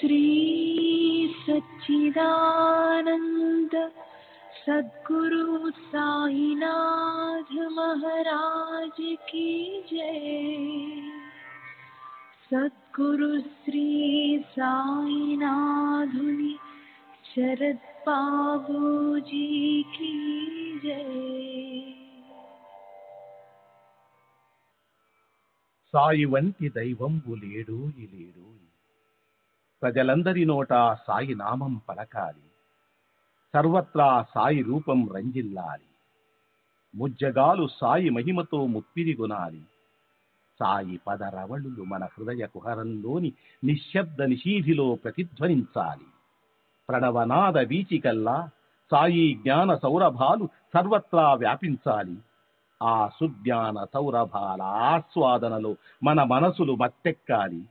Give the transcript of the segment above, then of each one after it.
श्री सच्चिदानंद सद्गुरु साईनाथ महाराज की जय। सद्गुरु श्री साईनाथुनि शरद बाबूजी की जय। సాయి వంటి దైవంబు లేడు లేడు. ప్రజలందరి నోట సాయి నామం పలకాలి, సర్వత్రా సాయి రూపం రంజిల్లాలి. ముజ్జగాలు సాయి మహిమతో ముప్పిరిగొనాలి. సాయి పదరవళులు మన హృదయ కుహరంలోని నిశ్శబ్ద నిశీధిలో ప్రతిధ్వనించాలి. ప్రణవనాద వీచికల్లా సాయి జ్ఞాన సౌరభాలు సర్వత్రా వ్యాపించాలి. ఆ సుజ్ఞాన సౌరభాల ఆస్వాదనలో మన మనసులు మత్తెక్కాలి.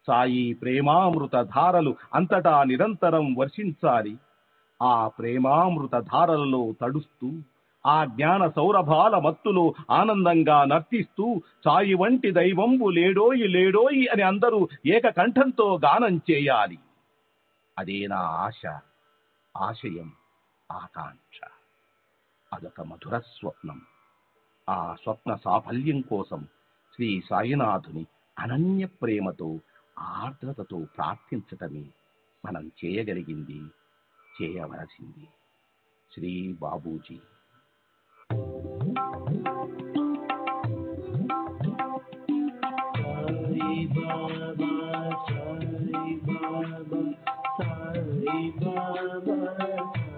సాయి ప్రేమామృత ధారలు అంతటా నిరంతరం వర్షించాలి. ఆ ప్రేమామృత ధారలలో తడుస్తూ, ఆ జ్ఞాన సౌరభాల మత్తులో ఆనందంగా నర్తిస్తూ సాయి వంటి దైవంబు లేడోయి లేడోయి అని అందరూ ఏకకంఠంతో గానం చేయాలి. అదే నా ఆశ, ఆశయం, ఆకాంక్ష. అదొక మధుర స్వప్నం. ఆ స్వప్న సాఫల్యం కోసం శ్రీ సాయినాథుని అనన్య ప్రేమతో, ఆర్ద్రతతో ప్రార్థించటమే మనం చేయగలిగింది, చేయవలసింది. Shri Babuji. Sai Baba, Sai Baba, Sai Baba, Sai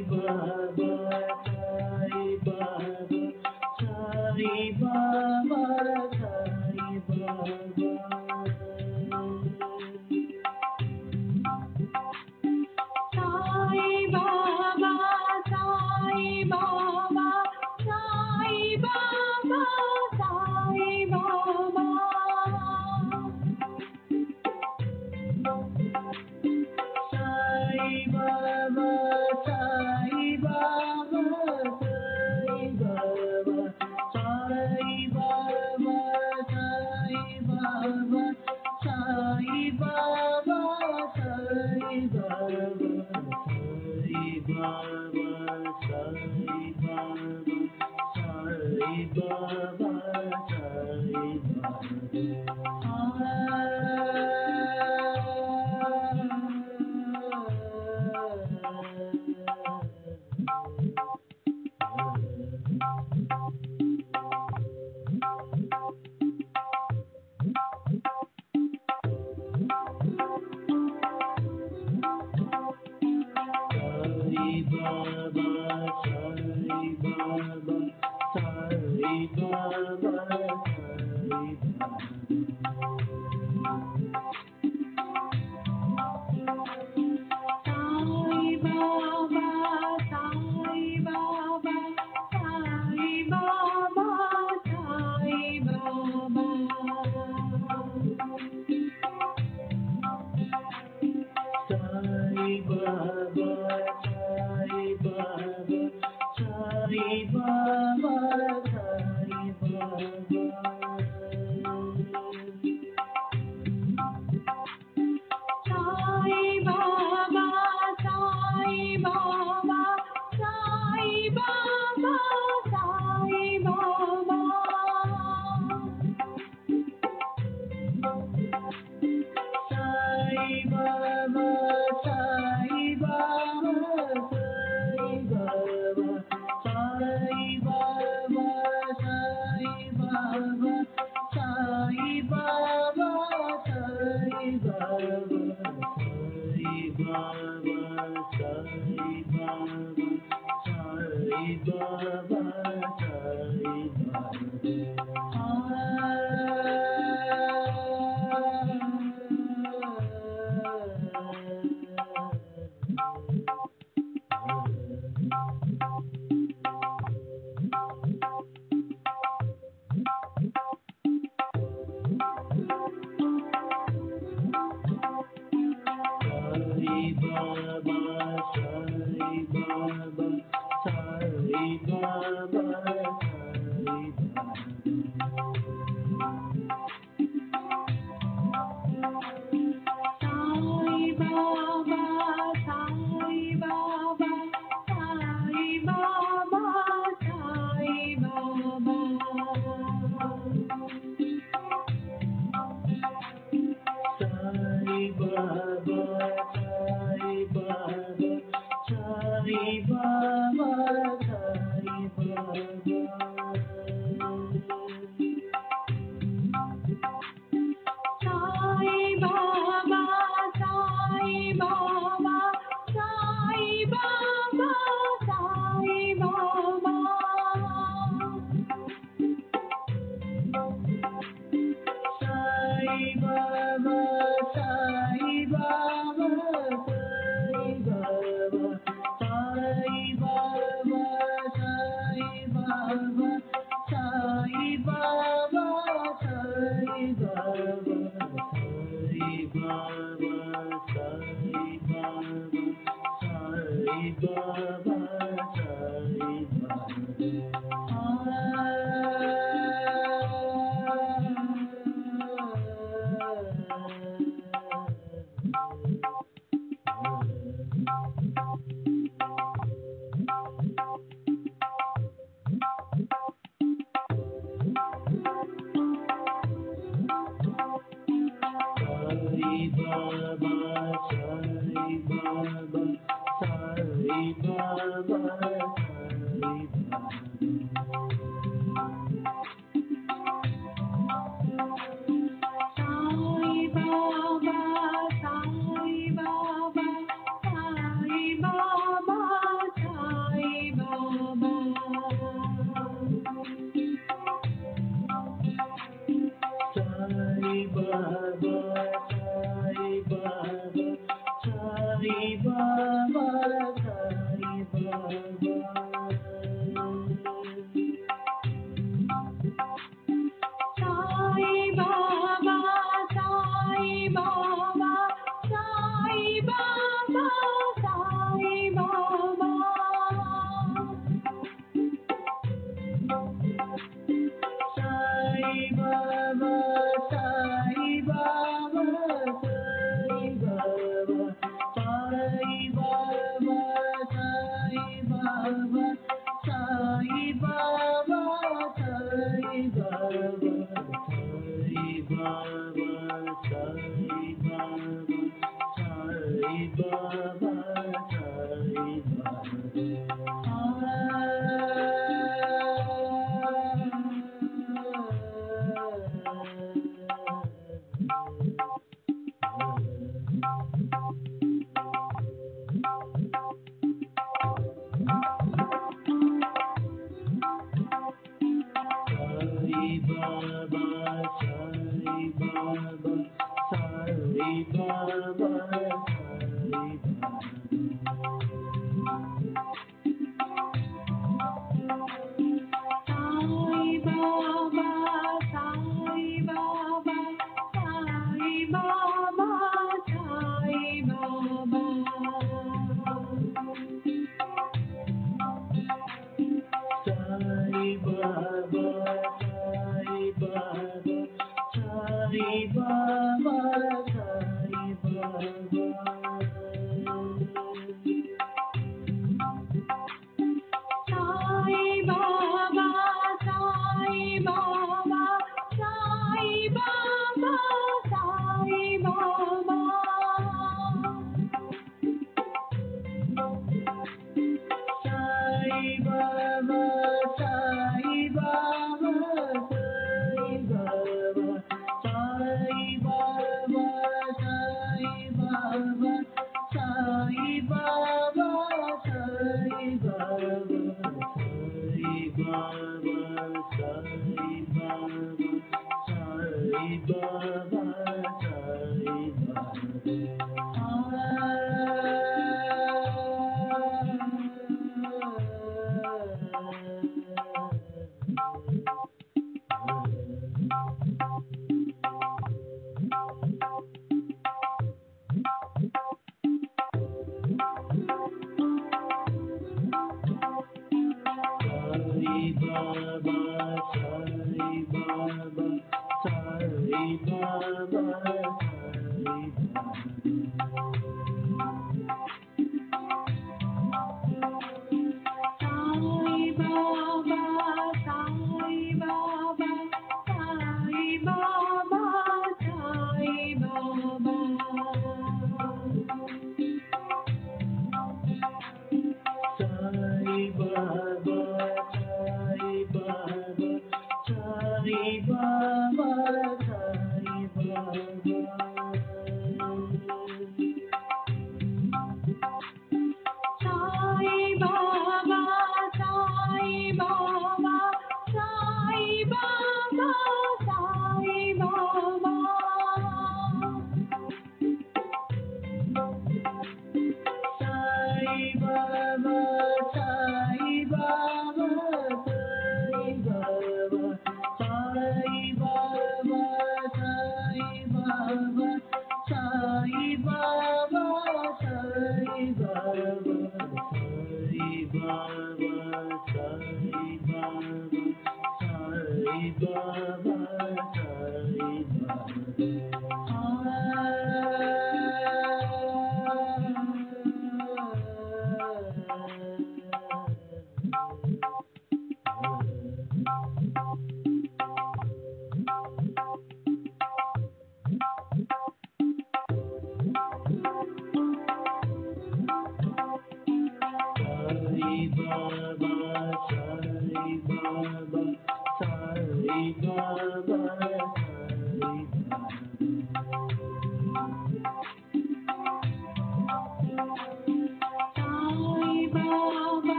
Baba, Sai Baba, Sai Baba, Sai Baba. Sai Baba, Sai Baba, Sai Baba, Sai Baba. Sai Baba, Sai Baba, Sai Baba, Sai Baba, Sai Baba, Sai Baba, Sai Baba, Sai Baba, Sai Baba, Sai Baba, Sai Baba, Sai Baba, Sai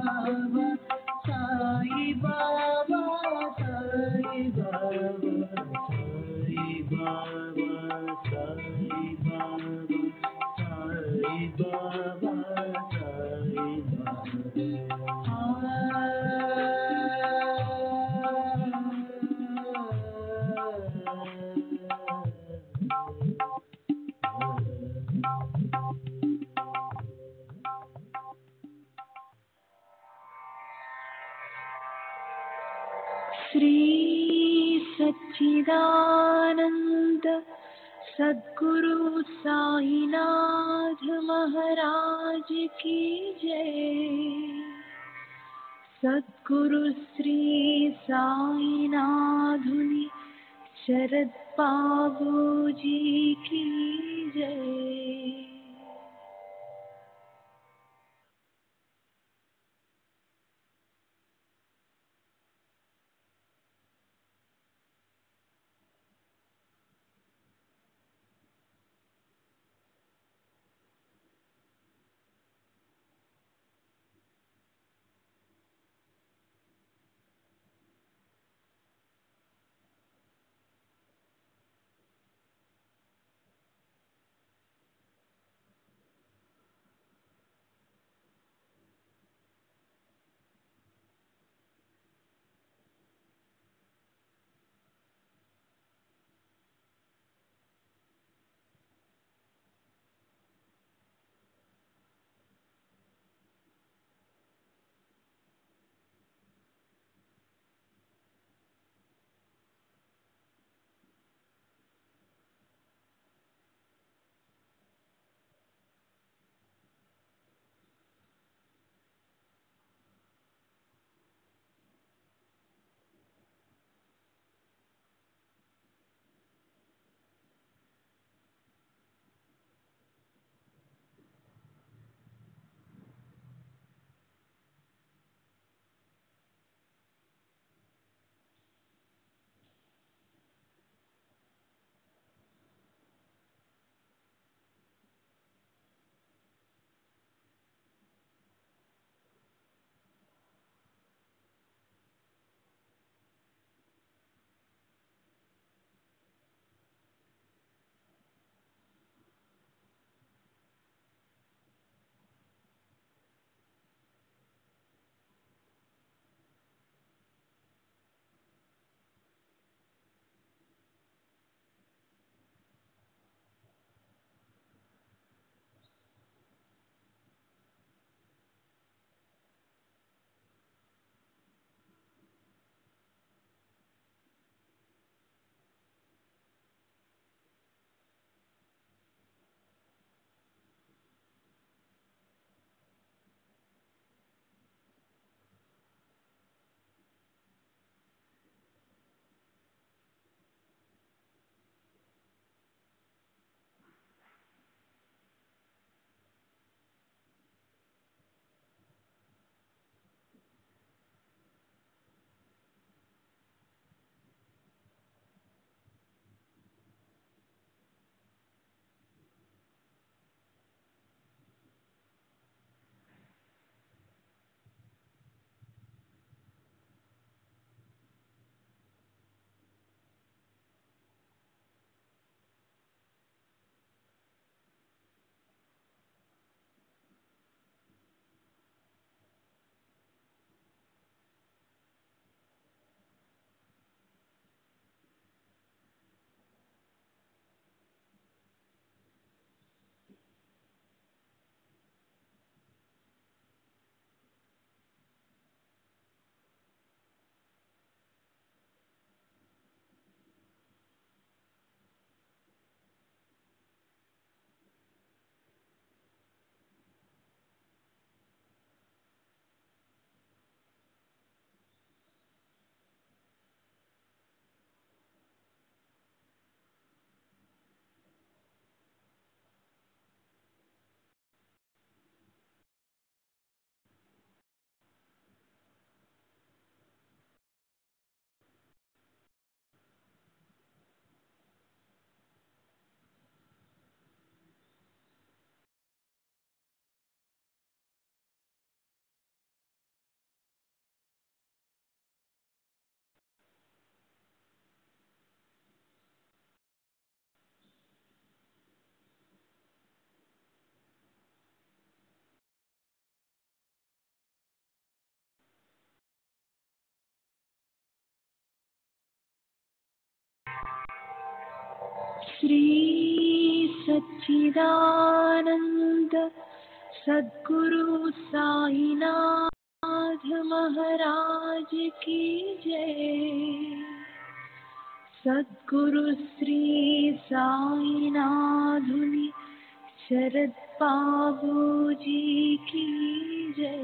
Baba, Sai Baba, Sai Baba. Shri सच्चिदानंद सद्गुरु साईनाथ महाराज की जय। सद्गुरु श्री साईनाथुनि शरद बाबू जी की जय। श्री सच्चिदानंद सद्गुरु साईनाथ महाराज की जय। सद्गुरु श्री साईनाथुनि शरद बाबूजी की जय।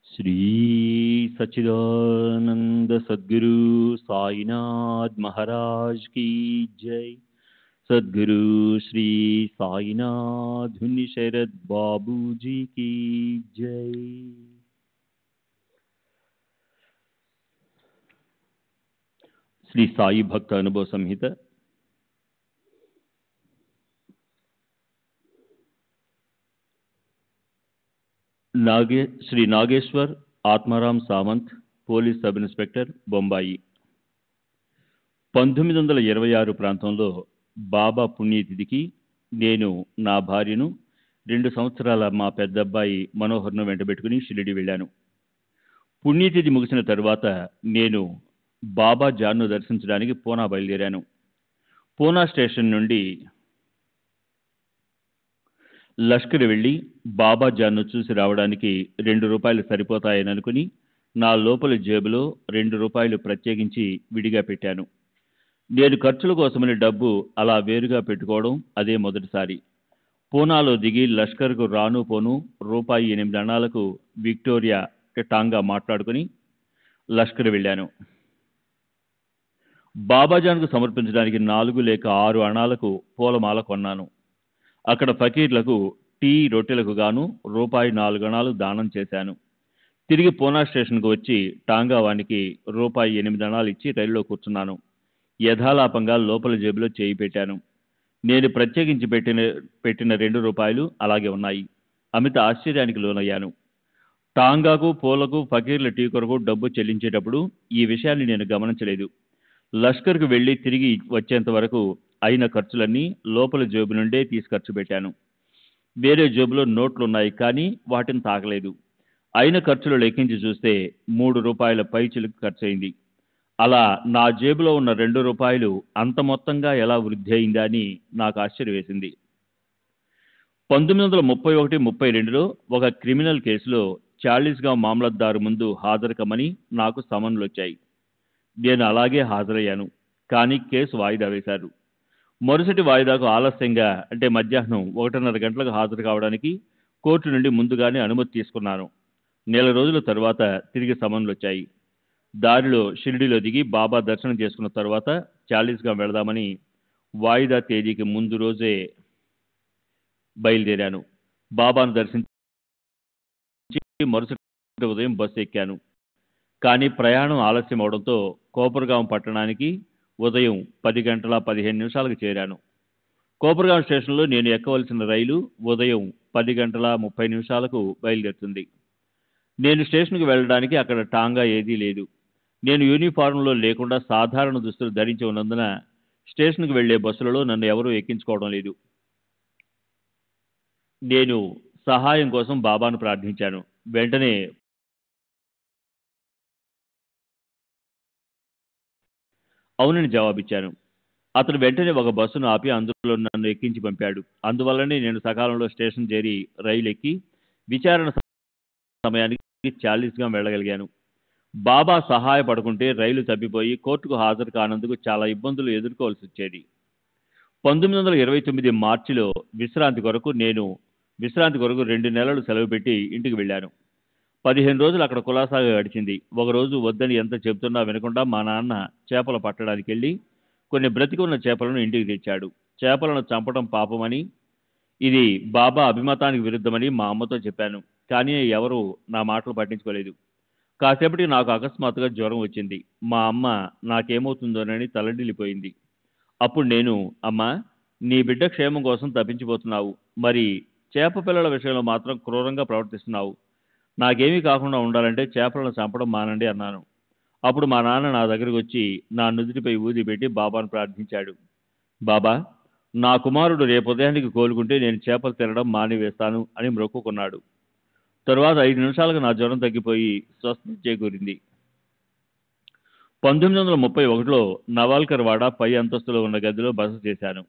श्री सच्चिदानंद सद्गुरु साईनाथ महाराज की जय। सद्गुरु श्री साईनाथ शरद बाबूजी की जय। श्री साई भक्त अनुभव संहित Shri Nageshwar Atmaram Sawant police sub inspector Bombay 1926 ప్రాంతంలో బాబా పుణ్యతిథికి నేను నా భార్యను 2 సంవత్సరాల మా పెద్దబ్బాయి మనోహర్ను వెంటబెట్టుకుని షిరిడి వెళ్ళాను. పుణ్యతిథి ముగిసిన తరువాత నేను బాబా జాన్ను దర్శించడానికి పూనా బయలుదేరాను. పూనా స్టేషన్ నుండి లష్కర్ వెళ్ళి బాబా జాన్ను చూసి రావడానికి 2 రూపాయలు సరిపోతాయని అనుకుని నా లోపలి జేబులో 2 రూపాయలు ప్రత్యేకించి విడిగా పెట్టాను. నేను ఖర్చుల కోసమని డబ్బు అలా వేరుగా పెట్టుకోవడం అదే మొదటిసారి. పూనాలో దిగి లష్కర్కు రాను పోను రూపాయి 8 అణాలకు విక్టోరియా టాంగా మాట్లాడుకుని లష్కర్ వెళ్ళాను. బాబాజాన్కు సమర్పించడానికి 4 లేక 6 అణాలకు పూలమాల కొన్నాను. అక్కడ ఫకీర్లకు టీ రొట్టెలకు గాను రూపాయి 4 అణాలు దానం చేశాను. తిరిగి పూనా స్టేషన్కు వచ్చి టాంగావానికి రూపాయి 8 అణాలు ఇచ్చి రైలులో కూర్చున్నాను. యథాలాపంగా లోపల జేబులో చేయి పెట్టాను. నేను ప్రత్యేకించి పెట్టిన 2 రూపాయలు అలాగే ఉన్నాయి. అమిత ఆశ్చర్యానికి లోనయ్యాను. టాంగాకు, పూలకు, ఫకీర్ల టీ కొరకు డబ్బు చెల్లించేటప్పుడు ఈ విషయాన్ని నేను గమనించలేదు. లష్కర్కు వెళ్లి తిరిగి వచ్చేంత వరకు అయిన ఖర్చులన్నీ లోపల జేబు నుండే తీసి ఖర్చు పెట్టాను. వేరే జేబులో నోట్లున్నాయి, కానీ వాటిని తాకలేదు. అయిన ఖర్చులు లెక్కించి చూస్తే 3 రూపాయల పైచిలుకు ఖర్చయింది. అలా నా జేబులో ఉన్న 2 రూపాయలు అంత మొత్తంగా ఎలా వృద్ధి అయిందా అని నాకు ఆశ్చర్యం వేసింది. 1931-32లో ఒక క్రిమినల్ కేసులో చార్లెస్గావ్ మామలత్దారు ముందు హాజరు కమ్మని నాకు సమన్లు వచ్చాయి. నేను అలాగే హాజరయ్యాను. కానీ కేసు వాయిదా వేశారు. మరుసటి వాయిదాకు ఆలస్యంగా, అంటే మధ్యాహ్నం 1:30 గంటలకు హాజరు కావడానికి కోర్టు నుండి ముందుగానే అనుమతి తీసుకున్నాను. నెల రోజుల తరువాత తిరిగి సమన్లు వచ్చాయి. దారిలో షిరిడీలో దిగి బాబా దర్శనం చేసుకున్న తరువాత చార్లెస్గావ్ వెళదామని వాయిదా తేదీకి ముందు రోజే బయలుదేరాను. బాబాను దర్శించి మరుసటి ఉదయం బస్సు ఎక్కాను. కానీ ప్రయాణం ఆలస్యం అవడంతో కోపర్గాం పట్టణానికి ఉదయం 10:15 చేరాను. కోపర్గాం స్టేషన్లో నేను ఎక్కవలసిన రైలు ఉదయం 10:30 బయలుదేరుతుంది. నేను స్టేషన్కు వెళ్ళడానికి అక్కడ టాంగా ఏదీ లేదు. నేను యూనిఫారంలో లేకుండా సాధారణ దుస్తులు ధరించి ఉన్నందున స్టేషన్కు వెళ్లే బస్సులలో నన్ను ఎవరూ ఎక్కించుకోవడం లేదు. నేను సహాయం కోసం బాబాను ప్రార్థించాను. వెంటనే అవునని జవాబిచ్చాను. అతను వెంటనే ఒక బస్సును ఆపి అందులో నన్ను ఎక్కించి పంపాడు. అందువల్లనే నేను సకాలంలో స్టేషన్ చేరి రైలు ఎక్కి విచారణ సమయానికి చార్లెస్గావ్ వెళ్ళగలిగాను. బాబా సహాయపడకుంటే రైలు తప్పిపోయి కోర్టుకు హాజరు కానందుకు చాలా ఇబ్బందులు ఎదుర్కోవాల్సి వచ్చేది. 1929 మార్చిలో విశ్రాంతి కొరకు 2 నెలలు సెలవు పెట్టి ఇంటికి వెళ్ళాను. 15 రోజులు అక్కడ కులాసాగా గడిచింది. ఒకరోజు వద్దని ఎంత చెబుతున్నా వినకుండా మా నాన్న చేపలు పట్టడానికి వెళ్ళి కొన్ని బ్రతికి ఉన్న చేపలను ఇంటికి తెచ్చాడు. చేపలను చంపడం పాపమని, ఇది బాబా అభిమతానికి విరుద్ధమని మా అమ్మతో చెప్పాను. కానీ ఎవరూ నా మాటలు పట్టించుకోలేదు. కాసేపటికి నాకు అకస్మాత్తుగా జ్వరం వచ్చింది. మా అమ్మ నాకేమవుతుందోనని తలడిల్లిపోయింది. అప్పుడు నేను, అమ్మా, నీ బిడ్డ క్షేమం కోసం తప్పించిపోతున్నావు. మరి చేప పిల్లల విషయంలో మాత్రం క్రూరంగా ప్రవర్తిస్తున్నావు. నాకేమీ కాకుండా ఉండాలంటే చేపలను చంపడం మానండి అన్నాను. అప్పుడు మా నాన్న నా దగ్గరికి వచ్చి నా నుదుటిపై ఊది పెట్టి బాబాను ప్రార్థించాడు. బాబా, నా కుమారుడు రేపు ఉదయానికి కోలుకుంటే నేను చేపలు తినడం మానివేస్తాను అని మొక్కుకున్నాడు. తరువాత 5 నిమిషాలకు నా జ్వరం తగ్గిపోయి స్వస్థత చేకూరింది. 1931లో నవాల్కర్ వాడ పై అంతస్తులో ఉన్న గదిలో బస చేశాను.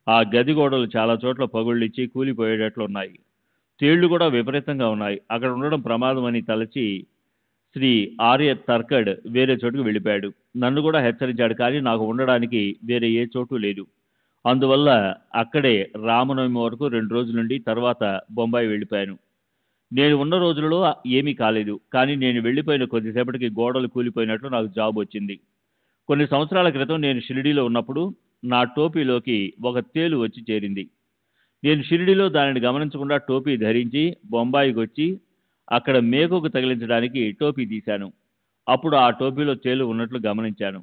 ఆ గది గోడలు చాలా చోట్ల పగుళ్ళిచ్చి కూలిపోయేటట్లు ఉన్నాయి. తేళ్లు కూడా విపరీతంగా ఉన్నాయి. అక్కడ ఉండడం ప్రమాదం అని తలచి శ్రీ ఆర్య తర్కడ్ వేరే చోటుకు వెళ్ళిపోయాడు. నన్ను కూడా హెచ్చరించాడు, కానీ నాకు ఉండడానికి వేరే ఏ చోటు లేదు. అందువల్ల అక్కడే రామనవమి వరకు 2 రోజులుండి తర్వాత బొంబాయి వెళ్ళిపోయాను. నేను ఉన్న రోజులలో ఏమీ కాలేదు. కానీ నేను వెళ్ళిపోయిన కొద్దిసేపటికి గోడలు కూలిపోయినట్లు నాకు జాబ్ వచ్చింది. కొన్ని సంవత్సరాల క్రితం నేను షిరిడీలో ఉన్నప్పుడు నా టోపీలోకి ఒక తేలు వచ్చి చేరింది. నేను షిరిడీలో దానిని గమనించకుండా టోపీ ధరించి బొంబాయికి వచ్చి అక్కడ మేకుకు తగిలించడానికి టోపీ తీశాను. అప్పుడు ఆ టోపీలో తేలు ఉన్నట్లు గమనించాను.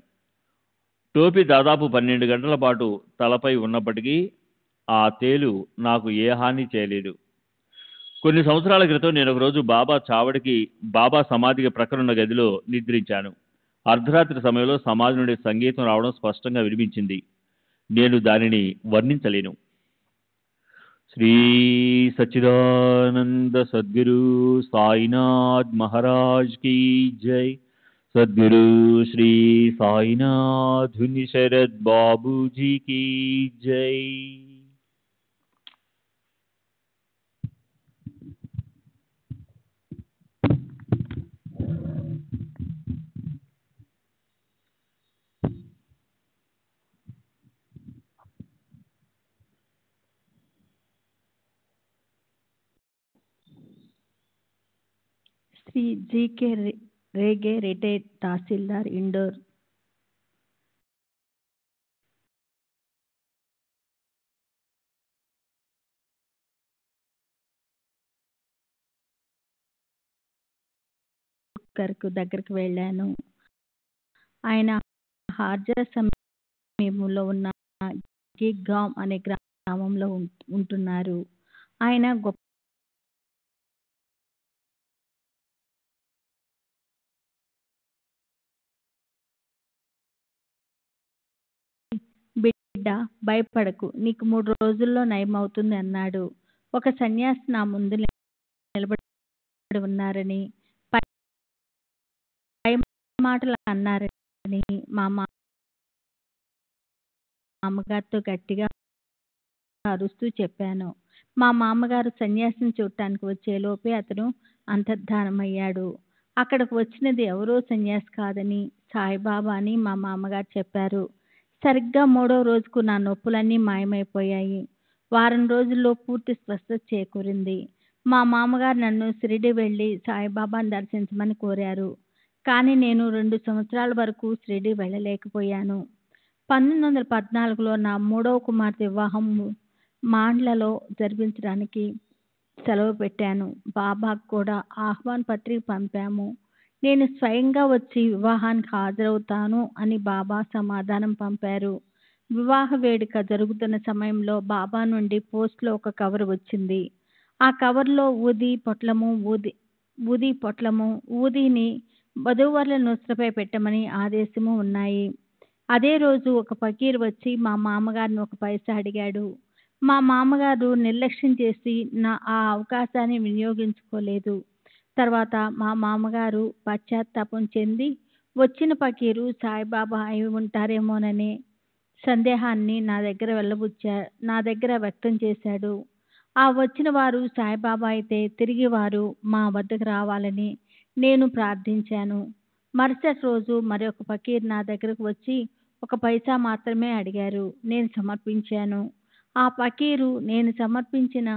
టోపీ దాదాపు 12 గంటల పాటు తలపై ఉన్నప్పటికీ ఆ తేలు నాకు ఏ హాని చేయలేదు. కొన్ని సంవత్సరాల క్రితం నేను ఒకరోజు బాబా సమాధికి ప్రక్కనున్న గదిలో నిద్రించాను. అర్ధరాత్రి సమయంలో సమాధి నుండి సంగీతం రావడం స్పష్టంగా వినిపించింది. నేను దానిని వర్ణించలేను. శ్రీ సచ్చిదానంద సద్గురు సాయినాథ్ మహారాజ్ కీ జై. సద్గురు శ్రీ సాయినాథ్ శరద్ బాబూజీ కీ జై. శ్రీ జి.కే. రేగే, రిటైర్డ్ తహసీల్దార్, ఇండోర్. దగ్గరికి వెళ్ళాను. ఆయన హార్జా సమీపంలో ఉన్న గిగ్గామ్ అనే గ్రామంలో ఉంటున్నారు. ఆయన గొప్ప బిడ్డ, భయపడకు, నీకు 3 రోజుల్లో నయమవుతుంది అన్నాడు. ఒక సన్యాసి నా ముందు నిలబడి ఉన్నారని, పై మాటలు అన్నారని మా మామగారితో గట్టిగా అరుస్తూ చెప్పాను. మా మామగారు సన్యాసిని చూడటానికి వచ్చేలోపే అతను అంతర్ధానమయ్యాడు. అక్కడికి వచ్చినది ఎవరో సన్యాసి కాదని సాయిబాబా అని మా మామగారు చెప్పారు. సరిగ్గా 3వ రోజుకు నా నొప్పులన్నీ మాయమైపోయాయి. వారం రోజుల్లో పూర్తి స్వస్థత చేకూరింది. మా మామగారు నన్ను షిరిడి వెళ్ళి సాయిబాబాను దర్శించమని కోరారు. కానీ నేను 2 సంవత్సరాల వరకు షిరిడి వెళ్ళలేకపోయాను. 1914లో నా 3వ కుమార్తె వివాహం మాండ్లలో జరిపించడానికి సెలవు పెట్టాను. బాబాకు కూడా ఆహ్వాన పత్రిక పంపాము. నేను స్వయంగా వచ్చి వివాహానికి హాజరవుతాను అని బాబా సమాధానం పంపారు. వివాహ వేడుక జరుగుతున్న సమయంలో బాబా నుండి పోస్ట్లో ఒక కవర్ వచ్చింది. ఆ కవర్లో ఊదీ పొట్లము, ఊదీని వధూవరుల నుసలపై పెట్టమని ఆదేశము ఉన్నాయి. అదే రోజు ఒక ఫకీర్ వచ్చి మా మామగారిని 1 పైసా అడిగాడు. మా మామగారు నిర్లక్ష్యం చేసి ఆ అవకాశాన్ని వినియోగించుకోలేదు. తర్వాత మా మామగారు పశ్చాత్తాపం చెంది వచ్చిన ఫకీరు సాయిబాబా అయి ఉంటారేమోననే సందేహాన్ని నా దగ్గర వ్యక్తం చేశాడు. ఆ వచ్చిన వారు సాయిబాబా అయితే తిరిగి వారు మా వద్దకు రావాలని నేను ప్రార్థించాను. మరుసటి రోజు మరొక ఫకీర్ నా దగ్గరకు వచ్చి 1 పైసా మాత్రమే అడిగారు. నేను సమర్పించాను. ఆ ఫకీరు నేను సమర్పించిన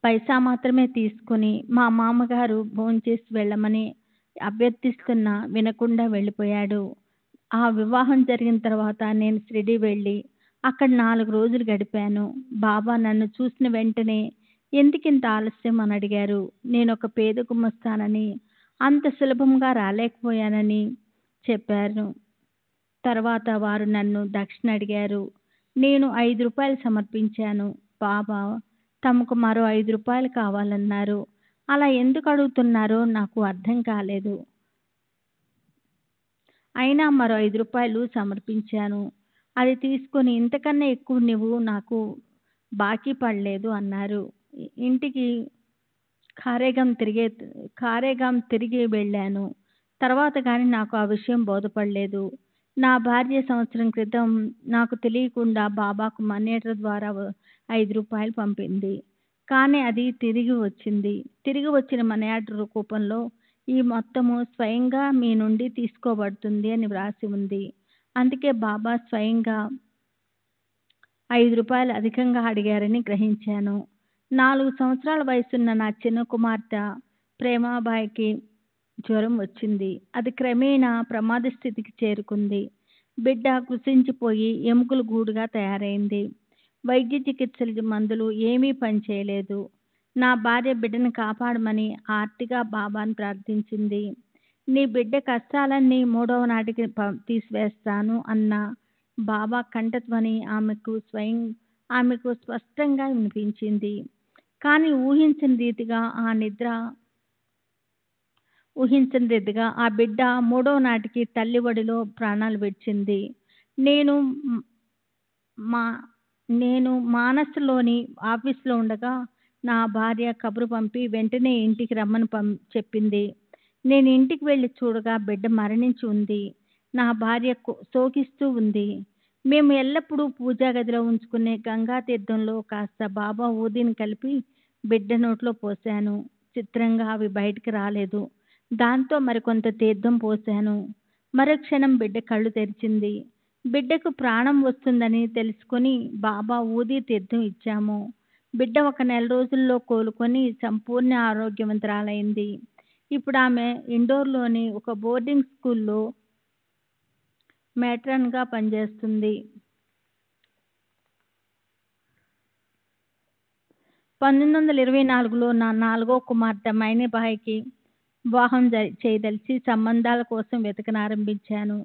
పైసా మాత్రమే తీసుకుని మా మామగారు భోంచేసి వెళ్ళమని అభ్యర్థిస్తున్నా వినకుండా వెళ్ళిపోయాడు. ఆ వివాహం జరిగిన తర్వాత నేను షిరిడి వెళ్ళి అక్కడ 4 రోజులు గడిపాను. బాబా నన్ను చూసిన వెంటనే ఎందుకింత ఆలస్యం అని అడిగారు. నేను ఒక పేద గుమస్తానని, అంత సులభంగా రాలేకపోయానని చెప్పాను. తర్వాత వారు నన్ను దక్షిణ అడిగారు. నేను 5 రూపాయలు సమర్పించాను. బాబా తమకు మరో 5 రూపాయలు కావాలన్నారు. అలా ఎందుకు అడుగుతున్నారో నాకు అర్థం కాలేదు. అయినా మరో 5 రూపాయలు సమర్పించాను. అది తీసుకొని ఇంతకన్నా ఎక్కువ నువ్వు నాకు బాకీ పడలేదు అన్నారు. ఇంటికి కారేగాం తిరిగి వెళ్ళాను. తర్వాత కానీ నాకు ఆ విషయం బోధపడలేదు. నా భార్య సంవత్సరం క్రితం నాకు తెలియకుండా బాబాకు మనీ ఆర్డర్ ద్వారా 5 రూపాయలు పంపింది. కానీ అది తిరిగి వచ్చింది. తిరిగి వచ్చిన మనీ ఆర్డర్ రూపంలో ఈ మొత్తము స్వయంగా మీ నుండి తీసుకోబడుతుంది అని వ్రాసి ఉంది. అందుకే బాబా స్వయంగా 5 రూపాయలు అధికంగా అడిగారని గ్రహించాను. 4 సంవత్సరాల వయసున్న నా చిన్న కుమార్తె ప్రేమాబాయికి జ్వరం వచ్చింది. అది క్రమేణా ప్రమాద స్థితికి చేరుకుంది. బిడ్డ కృషించిపోయి ఎముకలు గూడుగా తయారైంది. వైద్య చికిత్సలు, మందులు ఏమీ పనిచేయలేదు. నా భార్య బిడ్డను కాపాడమని ఆర్తిగా బాబాను ప్రార్థించింది. నీ బిడ్డ కష్టాలన్నీ 3వ నాటికి తీసివేస్తాను అన్న బాబా కంఠధ్వని ఆమెకు స్పష్టంగా వినిపించింది. కానీ ఊహించని రీతిగా ఆ బిడ్డ 3వ నాటికి తల్లి ఒడిలో ప్రాణాలు విడిచింది. నేను మానసలోని ఆఫీసులో ఉండగా నా భార్య కబురు పంపి వెంటనే ఇంటికి రమ్మని చెప్పింది. నేను ఇంటికి వెళ్ళి చూడగా బిడ్డ మరణించి ఉంది. నా భార్య శోకిస్తూ ఉంది. మేము ఎల్లప్పుడూ పూజా గదిలో ఉంచుకునే గంగా తీర్థంలో కాస్త బాబా ఊదిని కలిపి బిడ్డ నోట్లో పోశాను. చిత్రంగా అవి బయటికి రాలేదు. దాంతో మరికొంత తీర్థం పోశాను. మరుక్షణం బిడ్డ కళ్ళు తెరిచింది. బిడ్డకు ప్రాణం వస్తుందని తెలుసుకొని బాబా ఊది తీర్థం ఇచ్చాము. బిడ్డ 1 నెల రోజుల్లో కోలుకొని సంపూర్ణ ఆరోగ్యవంతురాలైంది. ఇప్పుడు ఆమె ఇండోర్లోని ఒక బోర్డింగ్ స్కూల్లో మేట్రన్గా పనిచేస్తుంది. 1924లో నా 4వ కుమార్తె మైనీబాయికి వివాహం చేయదలిచి సంబంధాల కోసం వెతకనారంభించాను.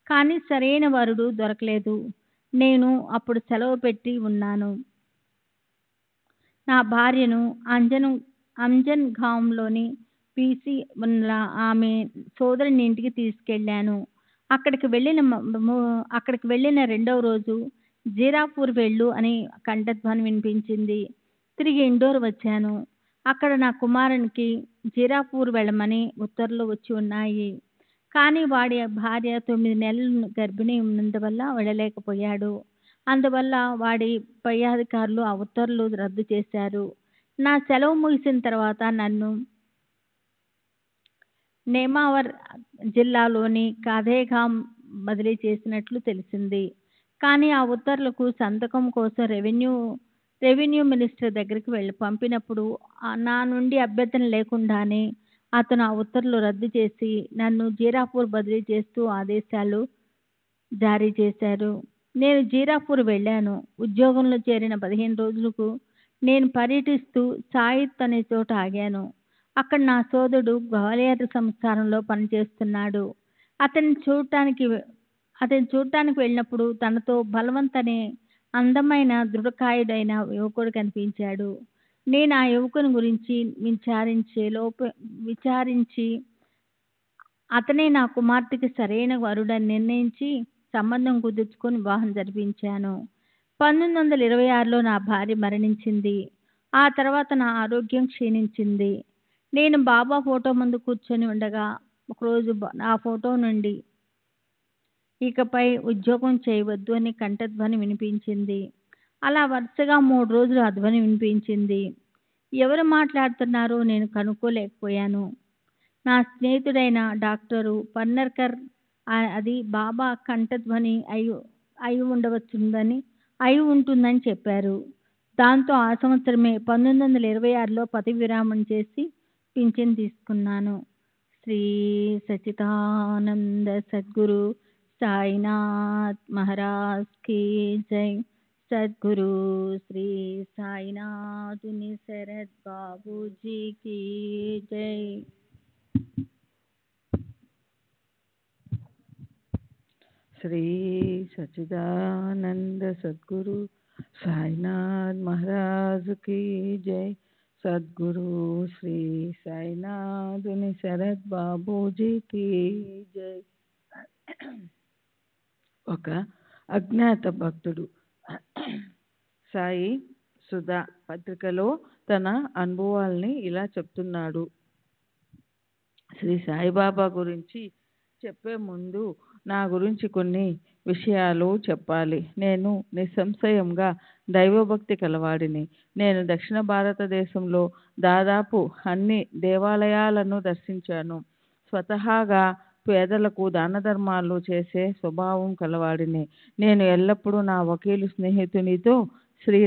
కానీ సరైన వరుడు దొరకలేదు. నేను అప్పుడు సెలవు పెట్టి ఉన్నాను. నా భార్యను అంజన్గాంలోని పీసీ ఉన్న ఆమె సోదరుని ఇంటికి తీసుకెళ్ళాను. అక్కడికి వెళ్ళిన రెండవ రోజు జీరాపూర్ వెళ్ళు అని కంఠధ్వని వినిపించింది. తిరిగి ఇండోర్ వచ్చాను. అక్కడ నా కుమారునికి జీరాపూర్ వెళ్ళమని ఉత్తర్వులు వచ్చి ఉన్నాయి. కానీ వాడి భార్య 9 నెలలు గర్భిణి ఉన్నందువల్ల వెళ్ళలేకపోయాడు. అందువల్ల వాడి పై అధికారులు ఆ ఉత్తర్వులు రద్దు చేశారు. నా సెలవు ముగిసిన తర్వాత నన్ను నేమావర్ జిల్లాలోని కాథేగాం బదిలీ చేసినట్లు తెలిసింది. కానీ ఆ ఉత్తర్వులకు సంతకం కోసం రెవెన్యూ మినిస్టర్ దగ్గరికి పంపినప్పుడు నా నుండి అభ్యర్థన లేకుండానే అతను ఆ ఉత్తర్వులు రద్దు చేసి నన్ను జీరాపూర్ బదిలీ చేస్తూ ఆదేశాలు జారీ చేశారు. నేను జీరాపూర్ వెళ్ళాను. ఉద్యోగంలో చేరిన 15 రోజులకు నేను పర్యటిస్తూ సాయిత్ అనే చోట ఆగాను. అక్కడ నా సోదరుడు గ్వాలియర్ సంస్థానంలో పనిచేస్తున్నాడు. అతన్ని చూడటానికి వెళ్ళినప్పుడు తనతో బలవంత్ అనే అందమైన దృఢకాయుడైన యువకుడు కనిపించాడు. నేను ఆ యువకుని గురించి విచారించి అతనే నా కుమార్తెకి సరైన వరుడని నిర్ణయించి సంబంధం కుదుర్చుకొని వివాహం జరిపించాను. 1926లో నా భార్య మరణించింది. ఆ తర్వాత నా ఆరోగ్యం క్షీణించింది. నేను బాబా ఫోటో ముందు కూర్చొని ఉండగా ఒకరోజు ఆ ఫోటో నుండి ఇకపై ఉద్యోగం చేయవద్దు అని కంఠధ్వని వినిపించింది. అలా వరుసగా 3 రోజులు ఆ ధ్వని వినిపించింది. ఎవరు మాట్లాడుతున్నారో నేను కనుక్కోలేకపోయాను. నా స్నేహితుడైన డాక్టరు పన్నర్కర్ అది బాబా కంఠధ్వని అయి ఉంటుందని చెప్పారు. దాంతో ఆ సంవత్సరమే 1926లో పదవి విరామం చేసి పింఛన్ తీసుకున్నాను. శ్రీ సచ్చిదానంద సద్గురు సాయినాథ్ మహారాజ్ కీ జై. సద్గురు శ్రీ సాయినాథ్ శరత్ బాబూజీ కీ జై. శ్రీ సచ్చిదానంద సద్గురు సాయినాథ్ మహారాజ్ కీ జై. సద్గురు శ్రీ సాయినాథుని శరత్ బాబూజీ కీ జై. ఒక అజ్ఞాత భక్తుడు సాయి సుధా పత్రికలో తన అనుభవాల్ని ఇలా చెప్తున్నాడు. శ్రీ సాయిబాబా గురించి చెప్పే ముందు నా గురించి కొన్ని విషయాలు చెప్పాలి. నేను నిస్సంశయంగా దైవభక్తి కలవాడిని. నేను దక్షిణ భారతదేశంలో దాదాపు అన్ని దేవాలయాలను దర్శించాను. స్వతహాగా పేదలకు దాన ధర్మాలు చేసే స్వభావం కలవాడిని. నేను ఎల్లప్పుడూ నా వకీలు స్నేహితునితో శ్రీ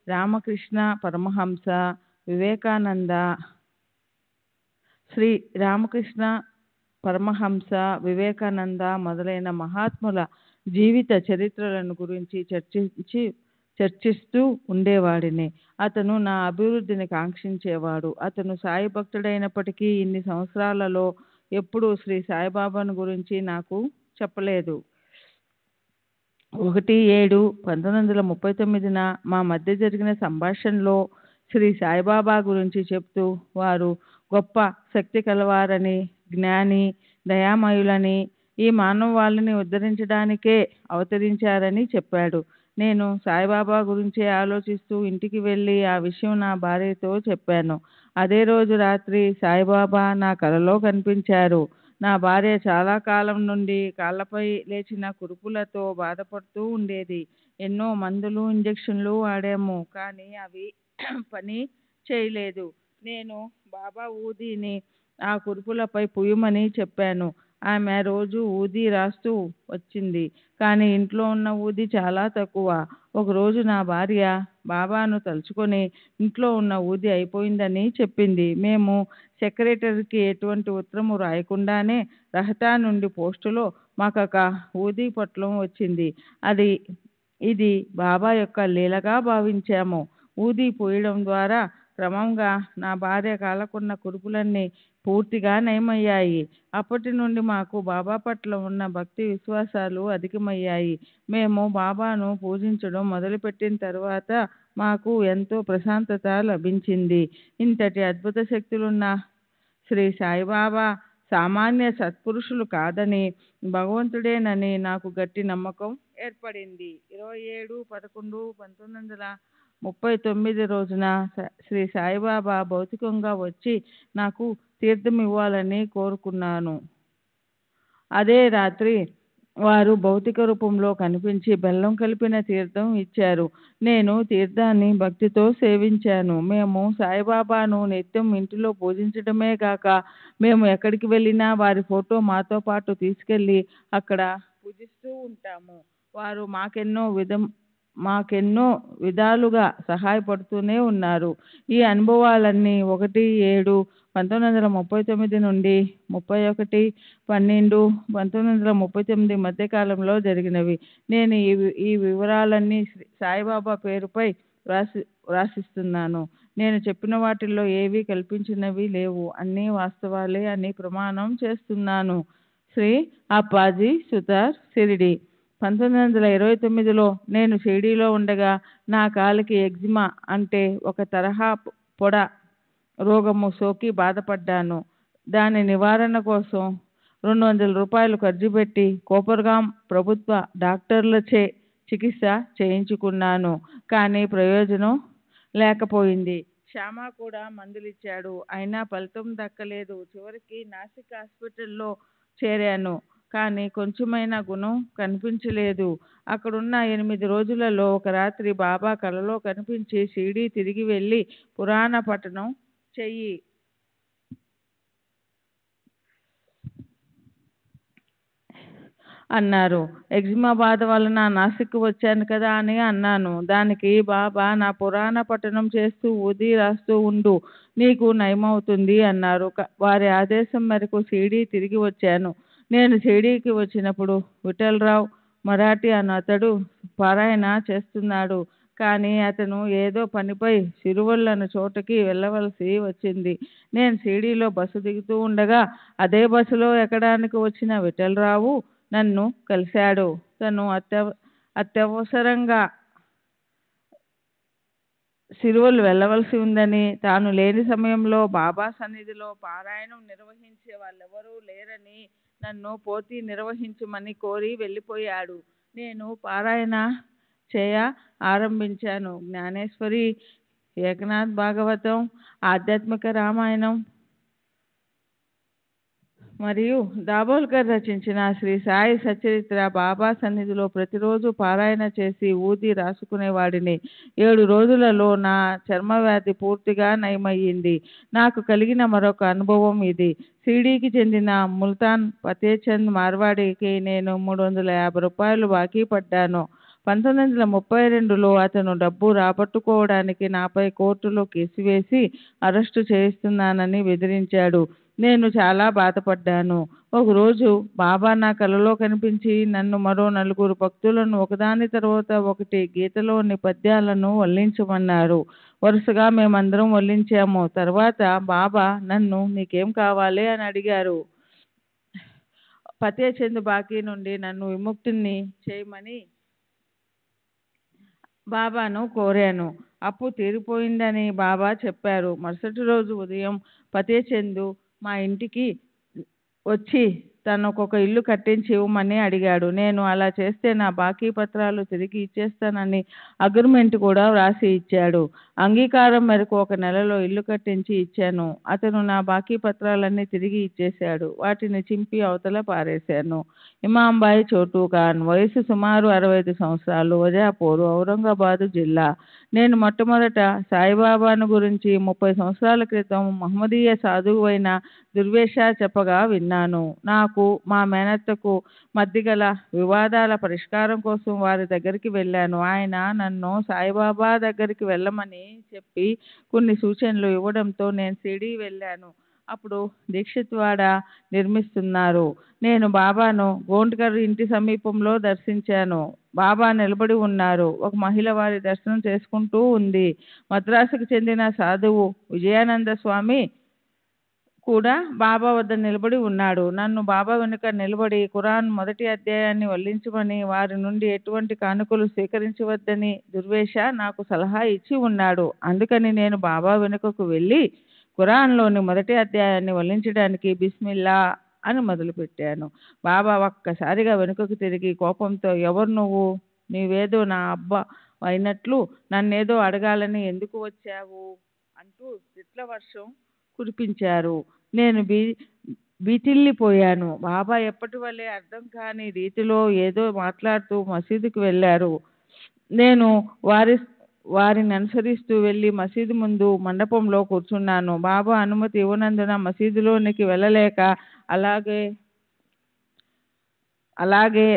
రామకృష్ణ పరమహంస వివేకానంద మొదలైన మహాత్ముల జీవిత చరిత్రలను గురించి చర్చిస్తూ ఉండేవాడిని. అతను నా అభివృద్ధిని కాంక్షించేవాడు. అతను సాయి భక్తుడైనప్పటికీ ఇన్ని సంవత్సరాలలో ఎప్పుడూ శ్రీ సాయిబాబాను గురించి నాకు చెప్పలేదు. 1/7/1939 మా మధ్య జరిగిన సంభాషణలో శ్రీ సాయిబాబా గురించి చెప్తూ వారు గొప్ప శక్తి కలవారని, జ్ఞాని, దయామయులని, ఈ మానవాళిని ఉద్ధరించడానికే అవతరించారని చెప్పాడు. నేను సాయిబాబా గురించే ఆలోచిస్తూ ఇంటికి వెళ్ళి ఆ విషయం నా భార్యతో చెప్పాను. అదే రోజు రాత్రి సాయిబాబా నా కలలో కనిపించారు. నా భార్య చాలా కాలం నుండి కాళ్ళపై లేచిన కురుపులతో బాధపడుతూ ఉండేది. ఎన్నో మందులు, ఇంజెక్షన్లు వాడాము, కానీ అవి పని చేయలేదు. నేను బాబా ఊదీని ఆ కురుపులపై పూయమని చెప్పాను. ఆమె రోజు ఊదీ రాస్తూ వచ్చింది, కానీ ఇంట్లో ఉన్న ఊదీ చాలా తక్కువ. ఒకరోజు నా భార్య బాబాను తలుచుకొని ఇంట్లో ఉన్న ఊదీ అయిపోయిందని చెప్పింది. మేము సెక్రటరీకి ఎటువంటి ఉత్తరము రాయకుండానే రహతా నుండి పోస్టులో మాకొక ఊదీ పొట్లం వచ్చింది. ఇది బాబా యొక్క లీలగా భావించాము. ఊదీ పోయడం ద్వారా క్రమంగా నా భార్య కాళ్ళకున్న కురుపులన్నీ పూర్తిగా నయమయ్యాయి. అప్పటి నుండి మాకు బాబా పట్ల ఉన్న భక్తి విశ్వాసాలు అధికమయ్యాయి. మేము బాబాను పూజించడం మొదలుపెట్టిన తర్వాత మాకు ఎంతో ప్రశాంతత లభించింది. ఇంతటి అద్భుత శక్తులున్న శ్రీ సాయిబాబా సామాన్య సత్పురుషులు కాదని, భగవంతుడేనని నాకు గట్టి నమ్మకం ఏర్పడింది. 27/11/1939 రోజున శ్రీ సాయిబాబా భౌతికంగా వచ్చి నాకు తీర్థం ఇవ్వాలని కోరుకున్నాను. అదే రాత్రి వారు భౌతిక రూపంలో కనిపించి బెల్లం కలిపిన తీర్థం ఇచ్చారు. నేను తీర్థాన్ని భక్తితో సేవించాను. మేము సాయిబాబాను నిత్యం ఇంటిలో పూజించడమే కాక మేము ఎక్కడికి వెళ్ళినా వారి ఫోటో మాతో పాటు తీసుకెళ్ళి అక్కడ పూజిస్తూ ఉంటాము. వారు మాకెన్నో విధాలుగా సహాయపడుతూనే ఉన్నారు. ఈ అనుభవాలన్నీ 1/7/1939 నుండి 31/12/1939 మధ్యకాలంలో జరిగినవి. నేను ఈ వివరాలన్నీ సాయిబాబా పేరుపై వ్రాసిస్తున్నాను. నేను చెప్పిన వాటిల్లో ఏవీ కల్పించినవి లేవు, అన్నీ వాస్తవాలే అని ప్రమాణం చేస్తున్నాను. శ్రీ అప్పాజీ సుతార్, షిరిడి. 1929లో నేను షిరిడీలో ఉండగా నా కాలికి ఎగ్జిమా అంటే ఒక తరహా పొడ రోగము సోకి బాధపడ్డాను. దాని నివారణ కోసం 200 రూపాయలు ఖర్చు పెట్టి కోపర్గాం ప్రభుత్వ డాక్టర్లచే చికిత్స చేయించుకున్నాను. కానీ ప్రయోజనం లేకపోయింది. శ్యామ కూడా మందులిచ్చాడు, అయినా ఫలితం దక్కలేదు. చివరికి నాసిక్ హాస్పిటల్లో చేరాను. కానీ కొంచెమైనా గుణం కనిపించలేదు. అక్కడున్న 8 రోజులలో ఒక రాత్రి బాబా కలలో కనిపించి షిరిడీ తిరిగి వెళ్ళి పురాణ పఠనం చెయ్యి అన్నారు. ఎగ్జిమా బాధ వలన నాసిక్ వచ్చాను కదా అని అన్నాను. దానికి బాబా, నా పురాణ పఠనం చేస్తూ ఊది రాస్తూ ఉండు, నీకు నయమవుతుంది అన్నారు. వారి ఆదేశం మేరకు షిరిడీ తిరిగి వచ్చాను. నేను షిరిడీకి వచ్చినప్పుడు విఠలరావు మరాఠీ అన్న అతడు పారాయణ చేస్తున్నాడు. కానీ అతను ఏదో పనిపై సిరువల్ అన్న చోటకి వెళ్ళవలసి వచ్చింది. నేను షిరిడీలో బస్సు దిగుతూ ఉండగా అదే బస్సులో ఎక్కడానికి వచ్చిన విఠలరావు నన్ను కలిశాడు. తను అత్యవసరంగా సిరువల్ వెళ్ళవలసి ఉందని, తాను లేని సమయంలో బాబా సన్నిధిలో పారాయణం నిర్వహించే వాళ్ళెవరూ లేరని నన్ను పోటీ నిర్వహించమని కోరి వెళ్ళిపోయాడు. నేను పారాయణ చేయ ఆరంభించాను. జ్ఞానేశ్వరి, ఏకనాథ్ భాగవతం, ఆధ్యాత్మిక రామాయణం మరియు దాబోల్కర్ రచించిన శ్రీ సాయి సచరిత్ర బాబా సన్నిధిలో ప్రతిరోజు పారాయణ చేసి ఊది రాసుకునేవాడిని. 7 రోజులలో నా చర్మవ్యాధి పూర్తిగా నయమయ్యింది. నాకు కలిగిన మరొక అనుభవం ఇది. షిరిడీకి చెందిన ముల్తాన్ ఫతేచంద్ మార్వాడికి నేను 350 రూపాయలు బాకీ పడ్డాను. 1932లో అతను డబ్బు రాబట్టుకోవడానికి నాపై కోర్టులో కేసు వేసి అరెస్టు చేయిస్తున్నానని బెదిరించాడు. నేను చాలా బాధపడ్డాను. ఒకరోజు బాబా నా కలలో కనిపించి నన్ను మరో 4 భక్తులను ఒకదాని తర్వాత ఒకటి గీతలోని పద్యాలను వల్లించమన్నారు. వరుసగా మేమందరం వల్లించాము. తర్వాత బాబా నన్ను, నీకేం కావాలి అని అడిగారు. ఫతేచంద్ బాకీ నుండి నన్ను విముక్తిని చేయమని బాబాను కోరాను. అప్పు తీరిపోయిందని బాబా చెప్పారు. మరుసటి రోజు ఉదయం ఫతేచంద్ మా ఇంటికి వచ్చి తనకొక ఇల్లు కట్టించి ఇవ్వమని అడిగాడు. నేను అలా చేస్తే నా బాకీ పత్రాలు తిరిగి ఇచ్చేస్తానని అగ్రిమెంట్ కూడా వ్రాసి ఇచ్చాడు. అంగీకారం మేరకు 1 నెలలో ఇల్లు కట్టించి ఇచ్చాను. అతను నా బాకీ పత్రాలన్నీ తిరిగి ఇచ్చేశాడు. వాటిని చింపి అవతల పారేశాను. ఇమాంబాయి చోటూ ఖాన్, వయసు సుమారు 65 సంవత్సరాలు, వజాపూర్, ఔరంగాబాదు జిల్లా. నేను మొట్టమొదట సాయిబాబాను గురించి 30 సంవత్సరాల క్రితం మహమ్మదీయ సాధువు అయిన దుర్వేష చెప్పగా విన్నాను. నాకు, మా మేనత్తకు మధ్యగల వివాదాల పరిష్కారం కోసం వారి దగ్గరికి వెళ్ళాను. ఆయన నన్ను సాయిబాబా దగ్గరికి వెళ్ళమని చెప్పి కొన్ని సూచనలు ఇవ్వడంతో నేను షిరిడీ వెళ్ళాను. అప్పుడు దీక్షిత్ వాడ నిర్మిస్తున్నారు. నేను బాబాను గోండ్కర్ ఇంటి సమీపంలో దర్శించాను. బాబా నిలబడి ఉన్నారు. ఒక మహిళ వారి దర్శనం చేసుకుంటూ ఉంది. మద్రాసుకు చెందిన సాధువు విజయానంద స్వామి కూడా బాబా వద్ద నిలబడి ఉన్నాడు. నన్ను బాబా వెనుక నిలబడి ఖురాన్ మొదటి అధ్యాయాన్ని వల్లించమని, వారి నుండి ఎటువంటి కానుకలు స్వీకరించవద్దని దుర్వేష నాకు సలహా ఇచ్చి ఉన్నాడు. అందుకని నేను బాబా వెనుకకు వెళ్ళి ఖురాన్లోని మొదటి అధ్యాయాన్ని వల్లించడానికి బిస్మిల్లా అని మొదలుపెట్టాను. బాబా ఒక్కసారిగా వెనుకకు తిరిగి కోపంతో, ఎవరు నువ్వు? నీవేదో నా అబ్బా అయినట్లు నన్నేదో అడగాలని ఎందుకు వచ్చావు అంటూ తిట్ల వర్షం కురిపించారు. నేను బీతిల్లిపోయాను. బాబా ఎప్పటి వల్లే అర్థం కాని రీతిలో ఏదో మాట్లాడుతూ మసీదుకు వెళ్ళారు. నేను వారిని అనుసరిస్తూ వెళ్ళి మసీదు ముందు మండపంలో కూర్చున్నాను. బాబా అనుమతి ఇవ్వనందున మసీదులోనికి వెళ్ళలేక అలాగే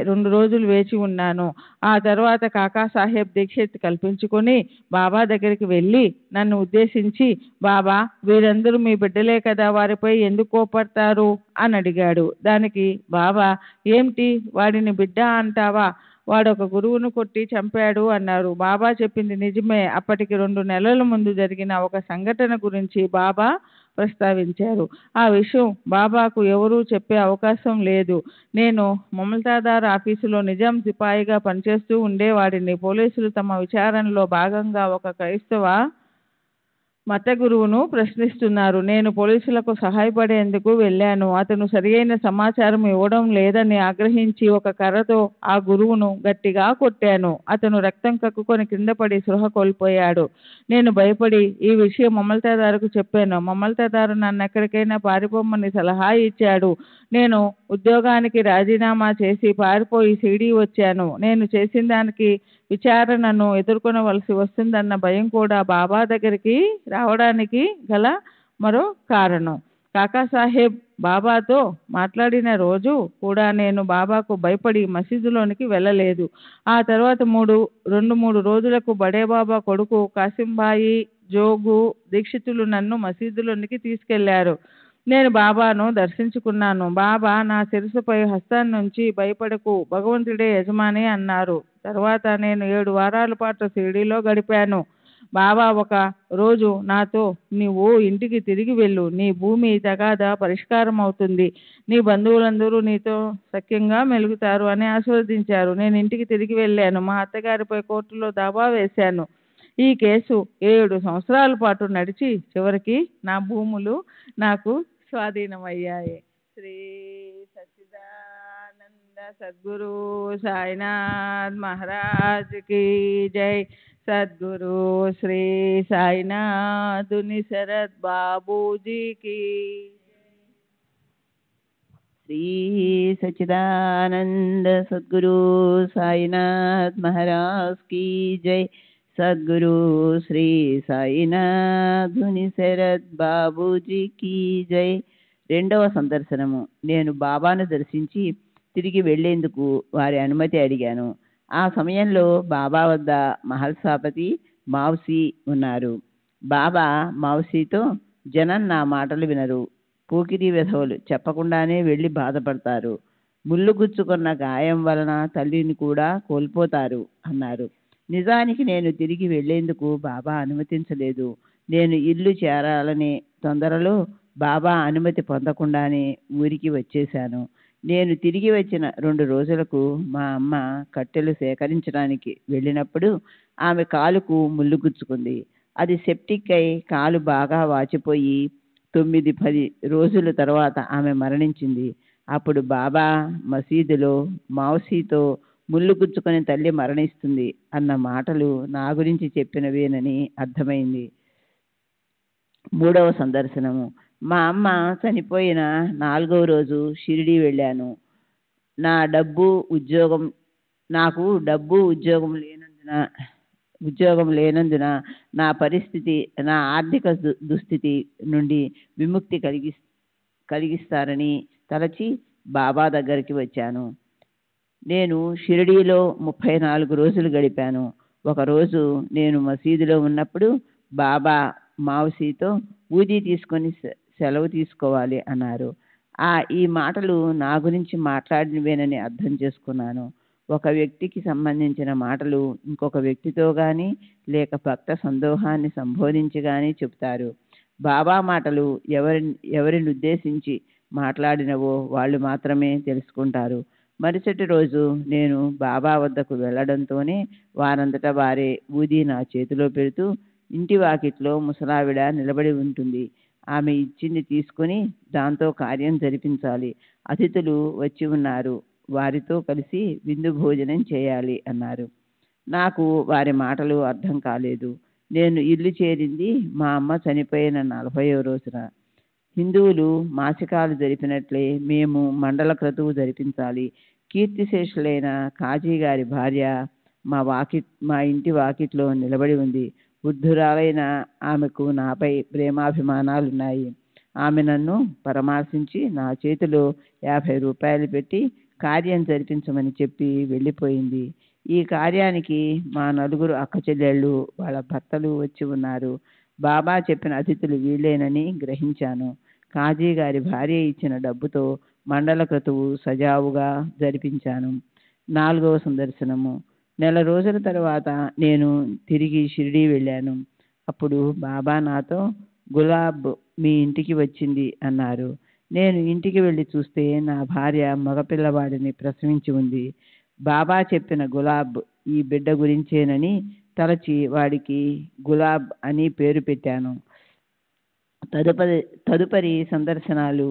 2 రోజులు వేచి ఉన్నాను. ఆ తర్వాత కాకాసాహెబ్ దీక్షిత్ కల్పించుకొని బాబా దగ్గరికి వెళ్ళి నన్ను ఉద్దేశించి, బాబా, వీరందరూ మీ బిడ్డలే కదా, వారిపై ఎందుకు కోపడతారు అని అడిగాడు. దానికి బాబా, ఏమిటి వాడిని బిడ్డ అంటావా? వాడొక గురువును కొట్టి చంపాడు అన్నారు. బాబా చెప్పింది నిజమే. అప్పటికి 2 నెలల ముందు జరిగిన ఒక సంఘటన గురించి బాబా ప్రస్తావించారు. ఆ విషయం బాబాకు ఎవరూ చెప్పే అవకాశం లేదు. నేను మమల్తాదార్ ఆఫీసులో నిజాం సిపాయిగా పనిచేస్తూ ఉండేవాడిని. పోలీసులు తమ విచారణలో భాగంగా ఒక క్రైస్తవ మత గురువును ప్రశ్నిస్తున్నారు. నేను పోలీసులకు సహాయపడేందుకు వెళ్ళాను. అతను సరియైన సమాచారం ఇవ్వడం లేదని ఆగ్రహించి ఒక కర్రతో ఆ గురువును గట్టిగా కొట్టాను. అతను రక్తం కక్కుకొని కింద పడి స్పృహ కోల్పోయాడు. నేను భయపడి ఈ విషయం మమల్తాదారుకు చెప్పాను. మమల్తాదారు నన్ను ఎక్కడికైనా పారిపోమని సలహా ఇచ్చాడు. నేను ఉద్యోగానికి రాజీనామా చేసి పారిపోయి షిరిడీ వచ్చాను. నేను చేసిన దానికి విచారణను ఎదుర్కొనవలసి వస్తుందన్న భయం కూడా బాబా దగ్గరికి రావడానికి గల మరో కారణం. కాకాసాహెబ్ బాబాతో మాట్లాడిన రోజు కూడా నేను బాబాకు భయపడి మసీదులోనికి వెళ్ళలేదు. ఆ తర్వాత 2-3 రోజులకు బడే బాబా కొడుకు కాసింబాయి, జోగు దీక్షితులు నన్ను మసీదులోనికి తీసుకెళ్లారు. నేను బాబాను దర్శించుకున్నాను. బాబా నా శిరస్సుపై హస్తాన్ని నుంచి, భయపడకు, భగవంతుడే యజమాని అన్నారు. తర్వాత నేను 7 వారాల పాటు షిరిడీలో గడిపాను. బాబా ఒక రోజు నాతో, నీవు ఇంటికి తిరిగి వెళ్ళు, నీ భూమి తగాదా పరిష్కారం అవుతుంది, నీ బంధువులందరూ నీతో సఖ్యంగా మెలుగుతారు అని ఆశీర్వదించారు. నేను ఇంటికి తిరిగి వెళ్ళాను. మా అత్తగారిపై కోర్టులో దావా వేశాను. ఈ కేసు 7 సంవత్సరాల పాటు నడిచి చివరికి నా భూములు నాకు స్వాధీనమయ్యాయి. శ్రీ సచ్చిదానంద సద్గురు సాయినాథ్ మహారాజ్ కి జై. సద్గురు శ్రీ సాయినాథుని శరత్ బాబూజీకి. శ్రీ సచ్చిదానంద సద్గురు సాయినాథ్ మహారాజ్ की जय. సద్గురు శ్రీ సాయినాథుని శరత్ బాబూజీ की जय. 2వ సందర్శనము. నేను బాబాను దర్శించి తిరిగి వెళ్లేందుకు వారి అనుమతి అడిగాను. ఆ సమయంలో బాబా వద్ద మహల్సాపతి మౌసీ ఉన్నారు. బాబా మౌసీతో, జనం నా మాటలు వినరు, పోకిరి విధవులు, చెప్పకుండానే వెళ్ళి బాధపడతారు, ముళ్ళు గుచ్చుకున్న గాయం వలన తల్లిని కూడా కోల్పోతారు అన్నారు. నిజానికి నేను తిరిగి వెళ్లేందుకు బాబా అనుమతించలేదు. నేను ఇల్లు చేరాలనే తొందరలో బాబా అనుమతి పొందకుండానే ఊరికి వచ్చేశాను. నేను తిరిగి వచ్చిన 2 రోజులకు మా అమ్మ కట్టెలు సేకరించడానికి వెళ్ళినప్పుడు ఆమె కాలుకు ముళ్ళు గుచ్చుకుంది. అది సెప్టిక్ అయి కాలు బాగా వాచిపోయి 9-10 రోజుల తర్వాత ఆమె మరణించింది. అప్పుడు బాబా మసీదులో మౌసీతో, ముళ్ళు గుచ్చుకొని తల్లి మరణిస్తుంది అన్న మాటలు నా గురించి చెప్పినవేనని అర్థమైంది. 3వ సందర్శనము. మా అమ్మ చనిపోయిన 4వ రోజు షిరిడీ వెళ్ళాను. నాకు డబ్బు ఉద్యోగం లేనందున నా ఆర్థిక దుస్థితి నుండి విముక్తి కలిగిస్తారని తలచి బాబా దగ్గరికి వచ్చాను. నేను షిరిడీలో 34 రోజులు గడిపాను. ఒకరోజు నేను మసీదులో ఉన్నప్పుడు బాబా మౌసీతో ఊది తీసుకొని సెలవు తీసుకోవాలి అన్నారు. ఈ మాటలు నా గురించి మాట్లాడినవేనని అర్థం చేసుకున్నాను. ఒక వ్యక్తికి సంబంధించిన మాటలు ఇంకొక వ్యక్తితో కానీ లేక భక్త సందోహాన్ని సంబోధించి కానీ చెప్తారు. బాబా మాటలు ఎవరిని ఉద్దేశించి మాట్లాడినవో వాళ్ళు మాత్రమే తెలుసుకుంటారు. మరుసటి రోజు నేను బాబా వద్దకు వెళ్ళడంతోనే వారంతటా వారే ఊది నా చేతిలో పెడుతూ, ఇంటి వాకిట్లో ముసలావిడ నిలబడి ఉంటుంది, ఆమె ఇచ్చింది తీసుకుని దాంతో కార్యం జరిపించాలి, అతిథులు వచ్చి ఉన్నారు, వారితో కలిసి విందు భోజనం చేయాలి అన్నారు. నాకు వారి మాటలు అర్థం కాలేదు. నేను ఇల్లు చేరింది మా అమ్మ చనిపోయిన 40వ రోజున. హిందువులు మాసికాలు జరిపినట్లే మేము మండల క్రతువు జరిపించాలి. కీర్తిశేషులైన కాజీ గారి భార్య మా ఇంటి వాకిట్లో నిలబడి ఉంది. వృద్ధురాలైన ఆమెకు నాపై ప్రేమాభిమానాలున్నాయి. ఆమె నన్ను పరామర్శించి నా చేతిలో 50 రూపాయలు పెట్టి కార్యం జరిపించమని చెప్పి వెళ్ళిపోయింది. ఈ కార్యానికి మా 4 అక్క చెల్లెళ్ళు వాళ్ళ భర్తలు వచ్చి ఉన్నారు. బాబా చెప్పిన అతిథులు వీళ్ళేనని గ్రహించాను. కాజీ గారి భార్య ఇచ్చిన డబ్బుతో మండల క్రతువు సజావుగా జరిపించాను. 4వ సందర్శనము. నెల రోజుల తర్వాత నేను తిరిగి షిరిడీ వెళ్ళాను. అప్పుడు బాబా నాతో గులాబ్ మీ ఇంటికి వచ్చింది అన్నారు. నేను ఇంటికి వెళ్ళి చూస్తే నా భార్య మగపిల్లవాడిని ప్రసవించి ఉంది. బాబా చెప్పిన గులాబ్ ఈ బిడ్డ గురించేనని తలచి వాడికి గులాబ్ అని పేరు పెట్టాను. తదుపరి సందర్శనాలు.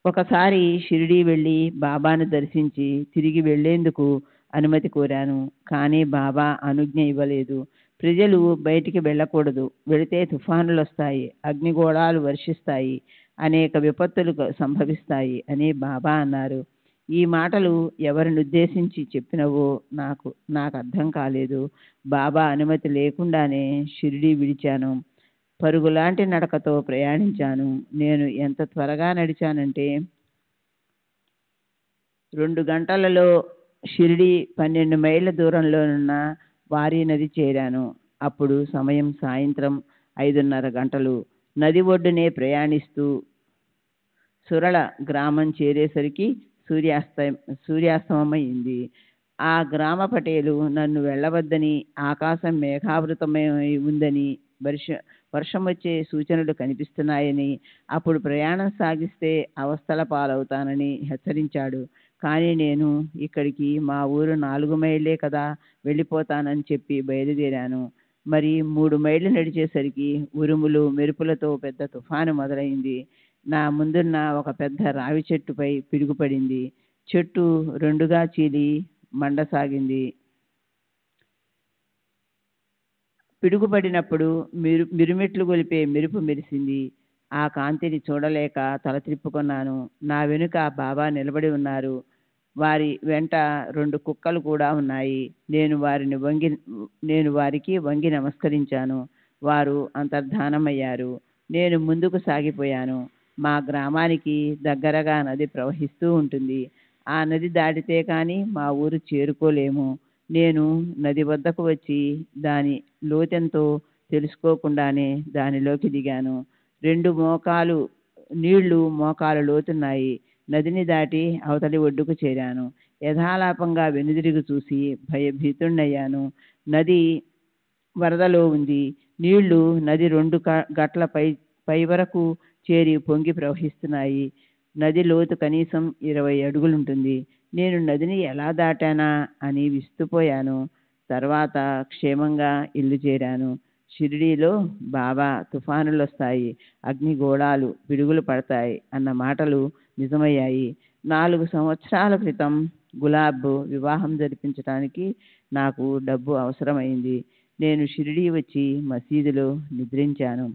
ఒకసారి షిరిడీ వెళ్ళి బాబాను దర్శించి తిరిగి వెళ్లేందుకు అనుమతి కోరాను. కానీ బాబా అనుజ్ఞ ఇవ్వలేదు. ప్రజలు బయటికి వెళ్ళకూడదు, వెళితే తుఫానులు వస్తాయి, అగ్నిగోళాలు వర్షిస్తాయి, అనేక విపత్తులు సంభవిస్తాయి అని బాబా అన్నారు. ఈ మాటలు ఎవరిని ఉద్దేశించి చెప్పినవో నాకు అర్థం కాలేదు. బాబా అనుమతి లేకుండానే షిరిడీ విడిచాను. పరుగులాంటి నడకతో ప్రయాణించాను. నేను ఎంత త్వరగా నడిచానంటే 2 గంటలలో షిరిడీ 12 మైళ్ళ దూరంలోనున్న వారీ నది చేరాను. అప్పుడు సమయం సాయంత్రం 5:30 గంటలు. నది ఒడ్డునే ప్రయాణిస్తూ సురళ గ్రామం చేరేసరికి సూర్యాస్తమమైంది. ఆ గ్రామ పటేలు నన్ను వెళ్ళవద్దని, ఆకాశం మేఘావృతమై ఉందని, వర్షం వచ్చే సూచనలు కనిపిస్తున్నాయని, అప్పుడు ప్రయాణం సాగిస్తే అవస్థల పాలవుతానని హెచ్చరించాడు. కానీ నేను ఇక్కడికి మా ఊరు 4 మైళ్ళే కదా, వెళ్ళిపోతానని చెప్పి బయలుదేరాను. మరి 3 మైళ్ళు నడిచేసరికి ఉరుములు మెరుపులతో పెద్ద తుఫాను మొదలైంది. నా ముందున్న ఒక పెద్ద రావి చెట్టుపై పిడుగుపడింది. చెట్టు 2గా చీలి మండసాగింది. పిడుగుపడినప్పుడు మిరుమిట్లు గొలిపే మెరుపు మెరిసింది. ఆ కాంతిని చూడలేక తల త్రిప్పుకున్నాను. నా వెనుక బాబా నిలబడి ఉన్నారు. వారి వెంట 2 కుక్కలు కూడా ఉన్నాయి. నేను వారికి వంగి నమస్కరించాను. వారు అంతర్ధానమయ్యారు. నేను ముందుకు సాగిపోయాను. మా గ్రామానికి దగ్గరగా నది ప్రవహిస్తూ ఉంటుంది. ఆ నది దాటితే కానీ మా ఊరు చేరుకోలేము. నేను నది వద్దకు వచ్చి దాని లోతెంతో తెలుసుకోకుండానే దానిలోకి దిగాను. 2 నీళ్లు మోకాలు లోతున్నాయి. నదిని దాటి అవతలి ఒడ్డుకు చేరాను. యథాలాపంగా వెనుదిరిగి చూసి భయభీతుణ్ణయ్యాను. నది వరదలో ఉంది. నీళ్లు నది 2 గట్ల పై వరకు చేరి పొంగి ప్రవహిస్తున్నాయి. నది లోతు కనీసం 20 అడుగులుంటుంది. నేను నదిని ఎలా దాటానా అని విస్తుపోయాను. తర్వాత క్షేమంగా ఇల్లు చేరాను. షిరిడీలో బాబా తుఫానులు వస్తాయి, అగ్నిగోళాలు, పిడుగులు పడతాయి అన్న మాటలు నిజమయ్యాయి. 4 సంవత్సరాల క్రితం గులాబ్ వివాహం జరిపించడానికి నాకు డబ్బు అవసరమైంది. నేను షిరిడీ వచ్చి మసీదులో నిద్రించాను.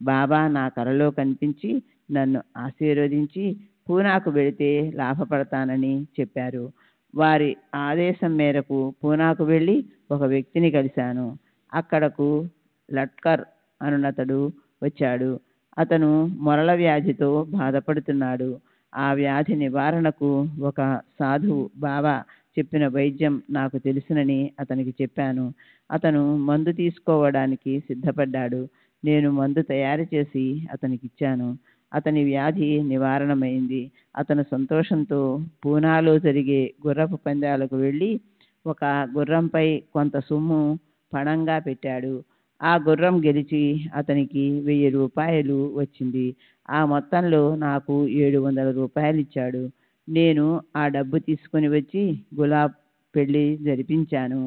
బాబా నా కలలో కనిపించి నన్ను ఆశీర్వదించి పూనాకు వెళితే లాభపడతానని చెప్పారు. వారి ఆదేశం మేరకు పూనాకు వెళ్ళి ఒక వ్యక్తిని కలిశాను. అక్కడకు లట్కర్ అనునతడు వచ్చాడు. అతను మొరల వ్యాధితో బాధపడుతున్నాడు. ఆ వ్యాధి నివారణకు ఒక సాధువు బాబా చెప్పిన వైద్యం నాకు తెలుసునని అతనికి చెప్పాను. అతను మందు తీసుకోవడానికి సిద్ధపడ్డాడు. నేను మందు తయారు చేసి అతనికి ఇచ్చాను. అతని వ్యాధి నివారణమైంది. అతను సంతోషంతో పూనాలో జరిగే గుర్రపు పందాలకు వెళ్ళి ఒక గుర్రంపై కొంత సొమ్ము పణంగా పెట్టాడు. ఆ గుర్రం గెలిచి అతనికి 1000 రూపాయలు వచ్చింది. ఆ మొత్తంలో నాకు 700 రూపాయలు ఇచ్చాడు. నేను ఆ డబ్బు తీసుకొని వచ్చి గులాబ్ పెళ్లి జరిపించాను.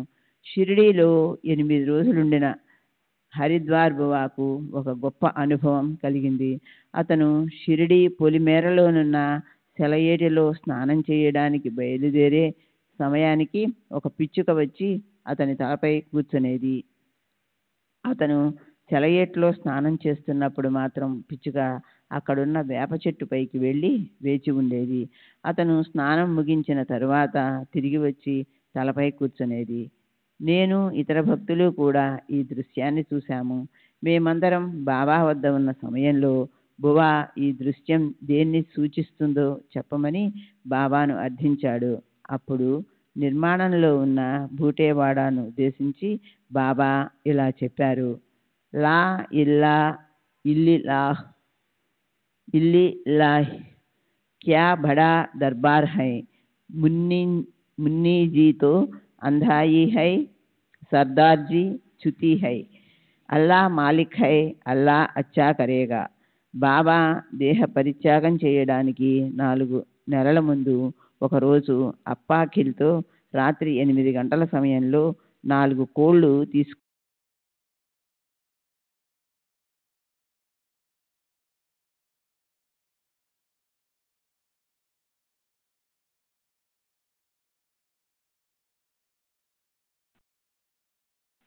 షిరిడీలో 8 రోజులుండిన హరిద్వార్ బువాకు ఒక గొప్ప అనుభవం కలిగింది. అతను షిరిడీ పొలిమేరలోనున్న సెలయేటిలో స్నానం చేయడానికి బయలుదేరే సమయానికి ఒక పిచ్చుక వచ్చి అతని తలపై కూర్చునేది. అతను సెలయేట్లో స్నానం చేస్తున్నప్పుడు మాత్రం పిచ్చుక అక్కడున్న వేప చెట్టు పైకి వెళ్ళి వేచి ఉండేది. అతను స్నానం ముగించిన తరువాత తిరిగి వచ్చి తలపై కూర్చునేది. నేను ఇతర భక్తులు కూడా ఈ దృశ్యాన్ని చూశాము. మేమందరం బాబా వద్ద ఉన్న సమయంలో బువా ఈ దృశ్యం దేన్ని సూచిస్తుందో చెప్పమని బాబాను అర్థించాడు. అప్పుడు నిర్మాణంలో ఉన్న భూటేవాడాను ఉద్దేశించి బాబా ఇలా చెప్పారు: లా ఇల్లా ఇల్లిలాహ్ ఇల్లిల్లాహ్ క్యా బడా దర్బార్ హై, ముन्नी जी तो अंधाई है, सरदार जी छुती है, అల్లా మాలిక్ హై, అల్లా అచ్చా కరేగా. బాబా దేహ పరిత్యాగం చేయడానికి 4 నెలల ముందు ఒకరోజు అప్పాఖిల్తో రాత్రి 8 గంటల సమయంలో 4 కోళ్లు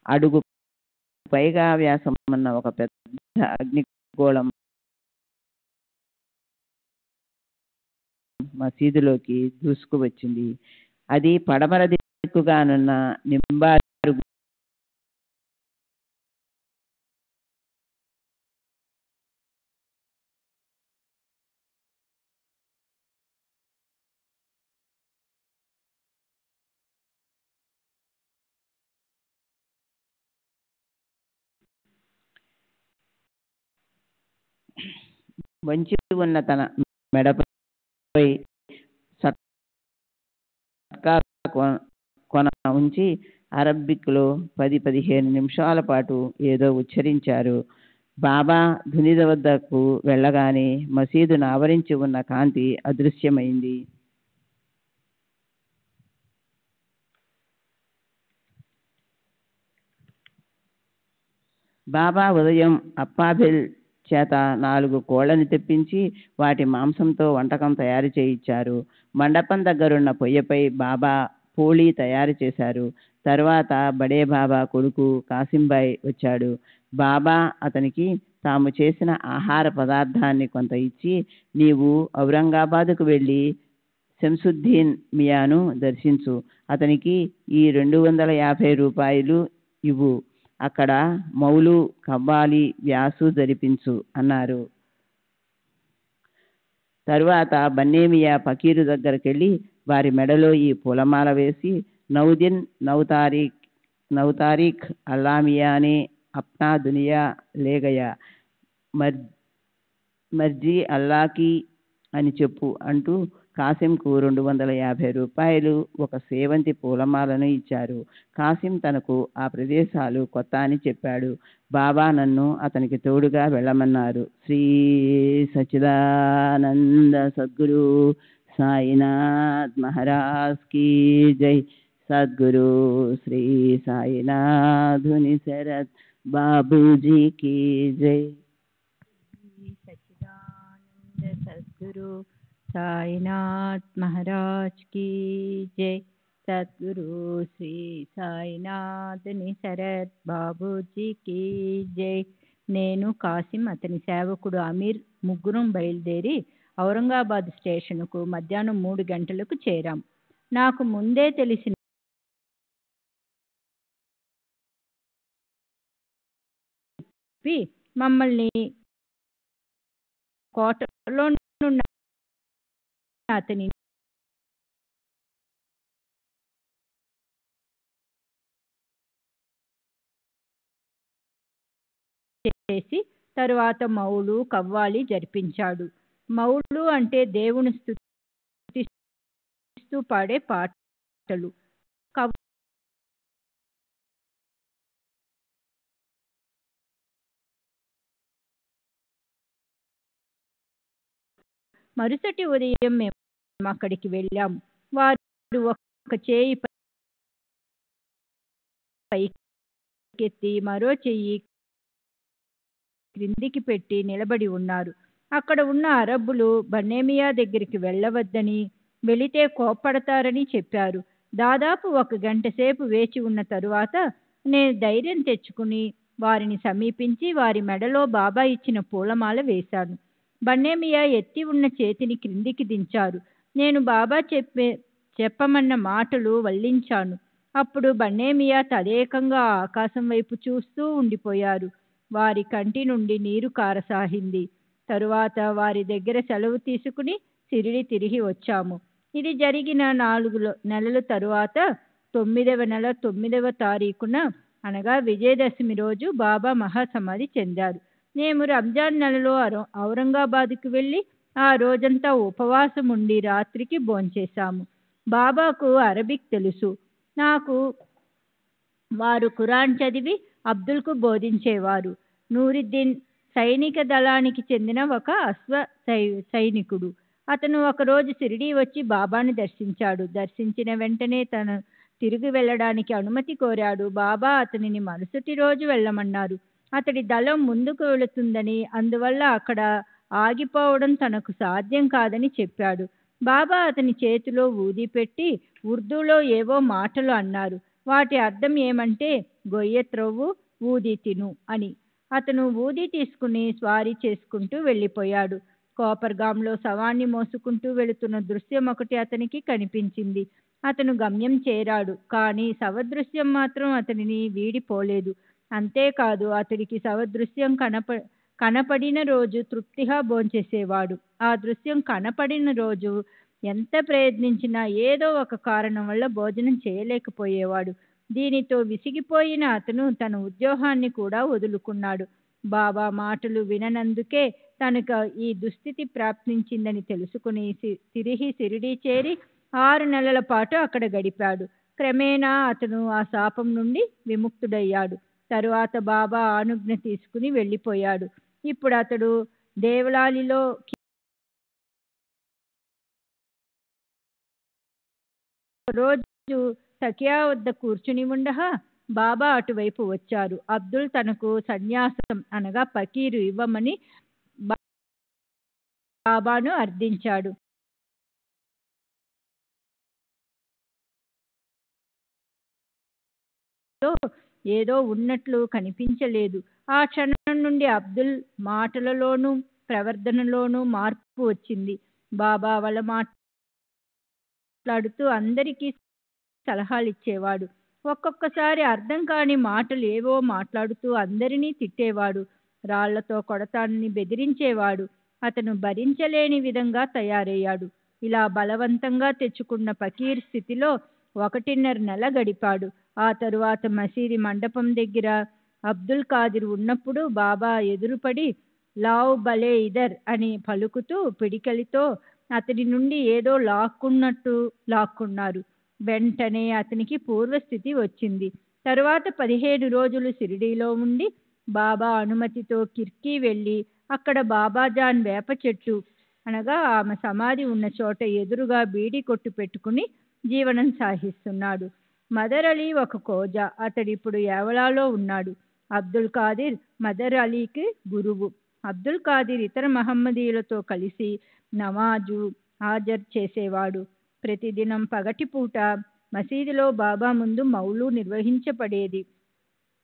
అడుగు పైగా వ్యాసం ఉన్న ఒక పెద్ద అగ్నిగోళం మసీదులోకి దూసుకు వచ్చింది. అది పడమర దిక్కుగానున్న నింబారు వంచి ఉన్న తన మెడపై సట్కా కొన ఉంచి అరబ్బిక్లో 10-15 నిమిషాల పాటు ఏదో ఉచ్చరించారు. బాబా ధునిద వద్దకు వెళ్ళగానే మసీదును ఆవరించి ఉన్న కాంతి అదృశ్యమైంది. బాబా ఉదయం అప్పాభిల్ చేత 4 కోళ్లను తెప్పించి వాటి మాంసంతో వంటకం తయారు చేయించారు. మండపం దగ్గరున్న పొయ్యపై బాబా పోళీ తయారు చేశారు. తర్వాత బడే బాబా కొడుకు కాసింబాయ్ వచ్చాడు. బాబా అతనికి తాము చేసిన ఆహార పదార్థాన్ని కొంత ఇచ్చి, నీవు ఔరంగాబాదుకు వెళ్ళి శంసుద్దీన్ మియాను దర్శించు, అతనికి ఈ 250 రూపాయలు ఇవ్వు, అక్కడ మౌలు కవ్వాలి వ్యాసు జరిపించు అన్నారు. తరువాత బన్నేమియా ఫకీరు దగ్గరికి వెళ్ళి వారి మెడలో ఈ పూలమాల వేసి, నౌదిన్ నౌతారీఖ్ అల్లామియానే అప్నా దునియా లేగయా, మర్జీ అల్లాకి అని చెప్పు అంటూ కాసింకు 250 రూపాయలు ఒక సేవంతి పూలమాలను ఇచ్చారు. కాసిం తనకు ఆ ప్రదేశాలు కొత్త అని చెప్పాడు. బాబా నన్ను అతనికి తోడుగా వెళ్ళమన్నారు. శ్రీ సచ్చిదానంద సద్గురు సాయినాథ్ మహారాజ్ కీ జై. సద్గురు శ్రీ సాయినాథుని శరత్ బాబూజీ కీ జై. సచ్చిదానంద సద్గురు సాయినాథ్ మహారాజ్ కీ జై. సద్గురు శ్రీ సాయినాథుని శరత్ బాబూజీ కీ జై. నేను కాసిం అతని సేవకుడు అమీర్ ముగ్గురం బయలుదేరి ఔరంగాబాద్ స్టేషన్కు మధ్యాహ్నం 3 గంటలకు చేరాం. నాకు ముందే తెలిసిన మమ్మల్ని కోటలో అతని చేసి తరువాత మౌలు కవ్వాలి జరిపించాడు. మౌలు అంటే దేవుని స్తుతిస్తూ పాడే పాటలు. మరుసటి ఉదయం మేము అక్కడికి వెళ్ళాము. వారు ఒక చేయి పైకెత్తి మరో చెయ్యి క్రిందికి పెట్టి నిలబడి ఉన్నారు. అక్కడ ఉన్న అరబ్బులు బన్నేమియా దగ్గరికి వెళ్ళవద్దని, వెళితే కోప్పడతారని చెప్పారు. దాదాపు 1 గంట సేపు వేచి ఉన్న తరువాత నేను ధైర్యం తెచ్చుకుని వారిని సమీపించి వారి మెడలో బాబా ఇచ్చిన పూలమాల వేశాను. బన్నేమియా ఎత్తి ఉన్న చేతిని క్రిందికి దించారు. నేను బాబా చెప్పమన్న మాటలు వల్లించాను. అప్పుడు బన్నేమియా తదేకంగా ఆకాశం వైపు చూస్తూ ఉండిపోయారు. వారి కంటి నుండి నీరు కారసాగింది. తరువాత వారి దగ్గర సెలవు తీసుకుని షిరిడి తిరిగి వచ్చాము. ఇది జరిగిన 4 నెలల తరువాత 9వ నెల 9వ తారీఖున అనగా విజయదశమి రోజు బాబా మహాసమాధి చెందారు. మేము రంజాన్ నెలలో ఔరంగాబాద్కు వెళ్ళి ఆ రోజంతా ఉపవాసం ఉండి రాత్రికి భోంచేశాము. బాబాకు అరబిక్ తెలుసు. నాకు వారు ఖురాన్ చదివి అబ్దుల్కు బోధించేవారు. నూరుద్దీన్ సైనిక దళానికి చెందిన ఒక సైనికుడు. అతను ఒకరోజు షిరిడీ వచ్చి బాబాను దర్శించాడు. దర్శించిన వెంటనే తను తిరిగి వెళ్ళడానికి అనుమతి కోరాడు. బాబా అతనిని మరుసటి రోజు వెళ్ళమన్నారు. అతడి దళం ముందుకు వెళుతుందని, అందువల్ల అక్కడ ఆగిపోవడం తనకు సాధ్యం కాదని చెప్పాడు. బాబా అతని చేతిలో ఊది పెట్టి ఉర్దూలో ఏవో మాటలు అన్నారు. వాటి అర్థం ఏమంటే గొయ్య త్రవ్వు, ఊది తిను అని. అతను ఊది తీసుకుని స్వారీ చేసుకుంటూ వెళ్ళిపోయాడు. కోపర్గాంలో శవాన్ని మోసుకుంటూ వెళుతున్న దృశ్యం ఒకటి అతనికి కనిపించింది. అతను గమ్యం చేరాడు. కానీ శవదృశ్యం మాత్రం అతనిని వీడిపోలేదు. అంతేకాదు, అతడికి శవదృశ్యం కనపడిన రోజు తృప్తిగా భోంచేసేవాడు. ఆ దృశ్యం కనపడిన రోజు ఎంత ప్రయత్నించినా ఏదో ఒక కారణం వల్ల భోజనం చేయలేకపోయేవాడు. దీనితో విసిగిపోయిన అతను తన ఉద్యోగాన్ని కూడా వదులుకున్నాడు. బాబా మాటలు విననందుకే తనకు ఈ దుస్థితి ప్రాప్తించిందని తెలుసుకుని తిరిగి షిరిడీ చేరి 6 నెలల పాటు అక్కడ గడిపాడు. క్రమేణా అతను ఆ శాపం నుండి విముక్తుడయ్యాడు. తరువాత బాబా ఆనుజ్ఞ తీసుకుని వెళ్ళిపోయాడు. ఇప్పుడు అతడు దేవలాలిలో రోజు తకియా వద్ద కూర్చుని ఉండగా బాబా అటువైపు వచ్చారు. అబ్దుల్ తనకు సన్యాసం అనగా పకీరు ఇవ్వమని బాబాను అర్థించాడు. ఏదో ఉన్నట్లు కనిపించలేదు. ఆ క్షణం నుండి అబ్దుల్ మాటలలోనూ ప్రవర్తనలోనూ మార్పు వచ్చింది. బాబా వాళ్ళ మాట్లాడుతూ అందరికీ సలహాలు ఇచ్చేవాడు. ఒక్కొక్కసారి అర్థం కాని మాటలు ఏవో మాట్లాడుతూ అందరినీ తిట్టేవాడు. రాళ్లతో కొడతానని బెదిరించేవాడు. అతను భరించలేని విధంగా తయారయ్యాడు. ఇలా బలవంతంగా తెచ్చుకున్న ఫకీర్ స్థితిలో 1.5 నెల గడిపాడు. ఆ తరువాత మసీది మండపం దగ్గర అబ్దుల్ ఖాదిర్ ఉన్నప్పుడు బాబా ఎదురుపడి లావ్ బలే ఇదర్ అని పలుకుతూ పిడికలితో అతడి నుండి ఏదో లాక్కున్నారు. వెంటనే అతనికి పూర్వస్థితి వచ్చింది. తరువాత 15 రోజులు షిరిడీలో ఉండి బాబా అనుమతితో కిర్కీ వెళ్ళి అక్కడ బాబాజాన్ వేప చెట్టు అనగా ఆమె సమాధి ఉన్న చోట ఎదురుగా బీడీ కొట్టు పెట్టుకుని జీవనం సాగిస్తున్నాడు. మదర్ అలీ ఒక కోజా. అతడిప్పుడు ఏవలాలో ఉన్నాడు. అబ్దుల్ ఖాదిర్ మదర్ అలీకి గురువు. అబ్దుల్ ఖాదిర్ ఇతర మహమ్మదీయులతో కలిసి నమాజు హాజర్ చేసేవాడు. ప్రతిదినం పగటిపూట మసీదులో బాబా ముందు మౌలు నిర్వహించబడేది.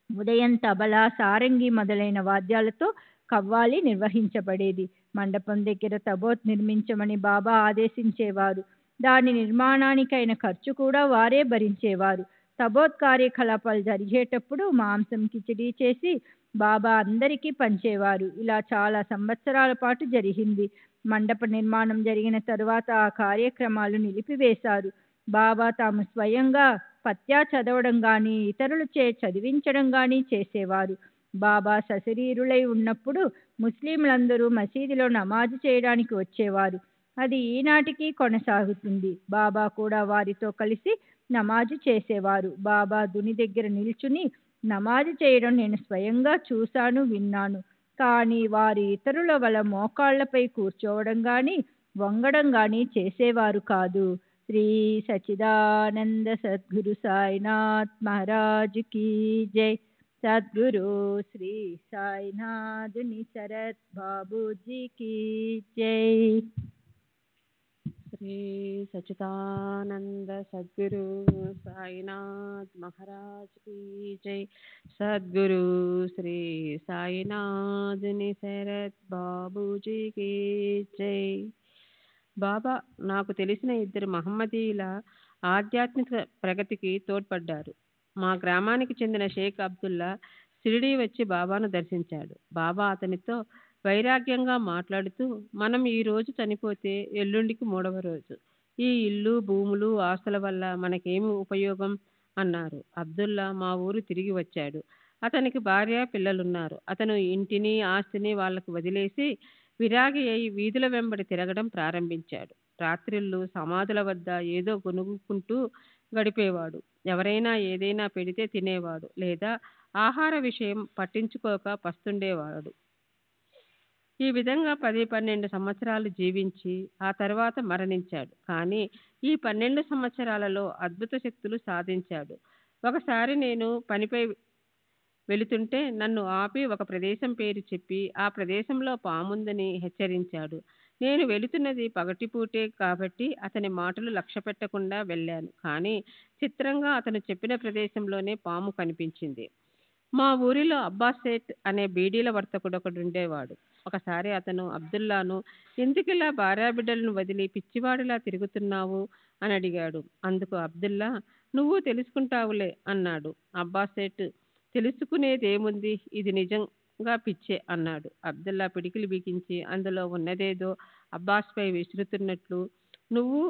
ఉదయం తబలా, సారంగి మొదలైన వాద్యాలతో కవ్వాలి నిర్వహించబడేది. మండపం దగ్గర తబోత్ నిర్మించమని బాబా ఆదేశించేవారు. దాని నిర్మాణానికైన ఖర్చు కూడా వారే భరించేవారు. తబోత్ కార్యకలాపాలు జరిగేటప్పుడు మాంసం కిచిడీ చేసి బాబా అందరికీ పంచేవారు. ఇలా చాలా సంవత్సరాల పాటు జరిగింది. మండప నిర్మాణం జరిగిన తరువాత ఆ కార్యక్రమాలు నిలిపివేశారు. బాబా తాము స్వయంగా పత్యా చదవడం కానీ ఇతరులచే చదివించడం కానీ చేసేవారు. బాబా సశరీరులై ఉన్నప్పుడు ముస్లింలందరూ మసీదులో నమాజు చేయడానికి వచ్చేవారు. అది ఈనాటికి కొనసాగుతుంది. బాబా కూడా వారితో కలిసి నమాజు చేసేవారు. బాబా దుని దగ్గర నిల్చుని నమాజు చేయడం నేను స్వయంగా చూశాను, విన్నాను. కానీ వారు ఇతరుల వల్ల మోకాళ్లపై కూర్చోవడం గాని వంగడం గాని చేసేవారు కాదు. శ్రీ సచిదానంద సద్గురు సాయినాథ్ మహారాజ్ కీ జై. సద్గురు శ్రీ సాయినాథుని శరత్ బాబూజీ కీ జై. శ్రీ సచిదానంద సద్గురు సాయినాథ్ మహారాజ్ కీ జై. సద్గురు శ్రీ సాయినాథుని శరత్ బాబూజీ కీ జై. బాబా నాకు తెలిసిన ఇద్దరు మహమ్మదీయుల ఆధ్యాత్మిక ప్రగతికి తోడ్పడ్డారు. మా గ్రామానికి చెందిన షేక్ అబ్దుల్లా షిరిడీ వచ్చి బాబాను దర్శించాడు. బాబా అతనితో వైరాగ్యంగా మాట్లాడుతూ, మనం ఈ రోజు చనిపోతే ఎల్లుండికి 3వ రోజు. ఈ ఇల్లు, భూములు, ఆస్తుల వల్ల మనకేమి ఉపయోగం అన్నారు. అబ్దుల్లా మా ఊరు తిరిగి వచ్చాడు. అతనికి భార్య, పిల్లలున్నారు. అతను ఇంటిని, ఆస్తిని వాళ్లకు వదిలేసి విరాగి అయి వీధుల వెంబడి తిరగడం ప్రారంభించాడు. రాత్రిళ్ళు సమాధుల వద్ద ఏదో గొనుగుకుంటూ గడిపేవాడు. ఎవరైనా ఏదైనా పెడితే తినేవాడు, లేదా ఆహార విషయం పట్టించుకోక పస్తుండేవాడు. ఈ విధంగా 10-12 సంవత్సరాలు జీవించి ఆ తర్వాత మరణించాడు. కానీ ఈ 12 సంవత్సరాలలో అద్భుత శక్తులు సాధించాడు. ఒకసారి నేను పనిపై వెళుతుంటే నన్ను ఆపి ఒక ప్రదేశం పేరు చెప్పి ఆ ప్రదేశంలో పాముందని హెచ్చరించాడు. నేను వెళుతున్నది పగటిపూటే కాబట్టి అతని మాటలు లక్ష్య పెట్టకుండా వెళ్ళాను. కానీ చిత్రంగా అతను చెప్పిన ప్రదేశంలోనే పాము కనిపించింది. మా ఊరిలో అబ్బాస్ సేట్ అనే బీడీల వర్తకుడు ఒకడుండేవాడు. ఒకసారి అతను అబ్దుల్లాను, ఎందుకిలా భార్యాబిడ్డలను వదిలి పిచ్చివాడిలా తిరుగుతున్నావు అని అడిగాడు. అందుకు అబ్దుల్లా, నువ్వు తెలుసుకుంటావులే అన్నాడు. అబ్బాస్ సేట్, తెలుసుకునేదేముంది, ఇది నిజంగా పిచ్చే అన్నాడు. అబ్దుల్లా పిడికిలు బిగించి అందులో ఉన్నదేదో అబ్బాస్పై విసురుతున్నట్లు, నువ్వు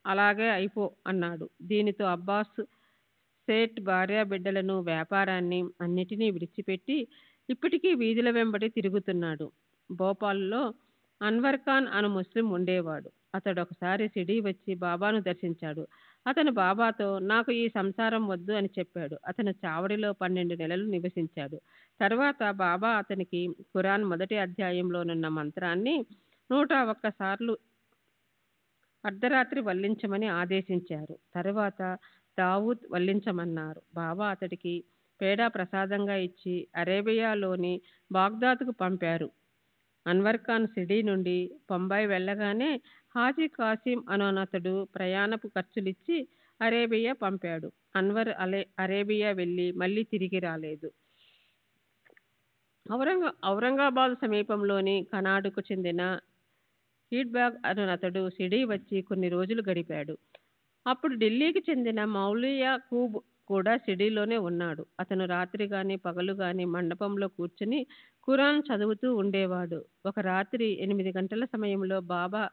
అలాగే అయిపో అన్నాడు. దీనితో అబ్బాస్ సేట్ భార్య బిడ్డలను, వ్యాపారాన్ని అన్నిటినీ విడిచిపెట్టి ఇప్పటికీ వీధుల వెంబడి తిరుగుతున్నాడు. భోపాల్లో అన్వర్ ఖాన్ అను ముస్లిం ఉండేవాడు. అతడు ఒకసారి షిరిడీ వచ్చి బాబాను దర్శించాడు. అతను బాబాతో, నాకు ఈ సంసారం వద్దు అని చెప్పాడు. అతను చావడిలో 12 నెలలు నివసించాడు. తర్వాత బాబా అతనికి ఖురాన్ 1వ అధ్యాయంలోనున్న మంత్రాన్ని 101 సార్లు అర్ధరాత్రి వల్లించమని ఆదేశించారు. తర్వాత దావూద్ వల్లించమన్నారు. బాబా అతడికి పేడ ప్రసాదంగా ఇచ్చి అరేబియాలోని బాగ్దాద్కు పంపారు. అన్వర్ ఖాన్ షిరిడీ నుండి బొంబాయి వెళ్ళగానే హాజీ కాసిం అనతడు ప్రయాణపు ఖర్చులిచ్చి అరేబియా పంపాడు. అన్వర్ అరేబియా వెళ్ళి మళ్ళీ తిరిగి రాలేదు. ఔరంగాబాద్ సమీపంలోని కనాడుకు చెందిన హీడ్బాగ్ అనతడు షిరిడీ వచ్చి కొన్ని రోజులు గడిపాడు. అప్పుడు ఢిల్లీకి చెందిన మౌలియా కూబ్ కూడా షిరిడీలోనే ఉన్నాడు. అతను రాత్రి గాని పగలు గాని మండపంలో కూర్చుని ఖురాన్ చదువుతూ ఉండేవాడు. ఒక రాత్రి 8 గంటల సమయంలో బాబా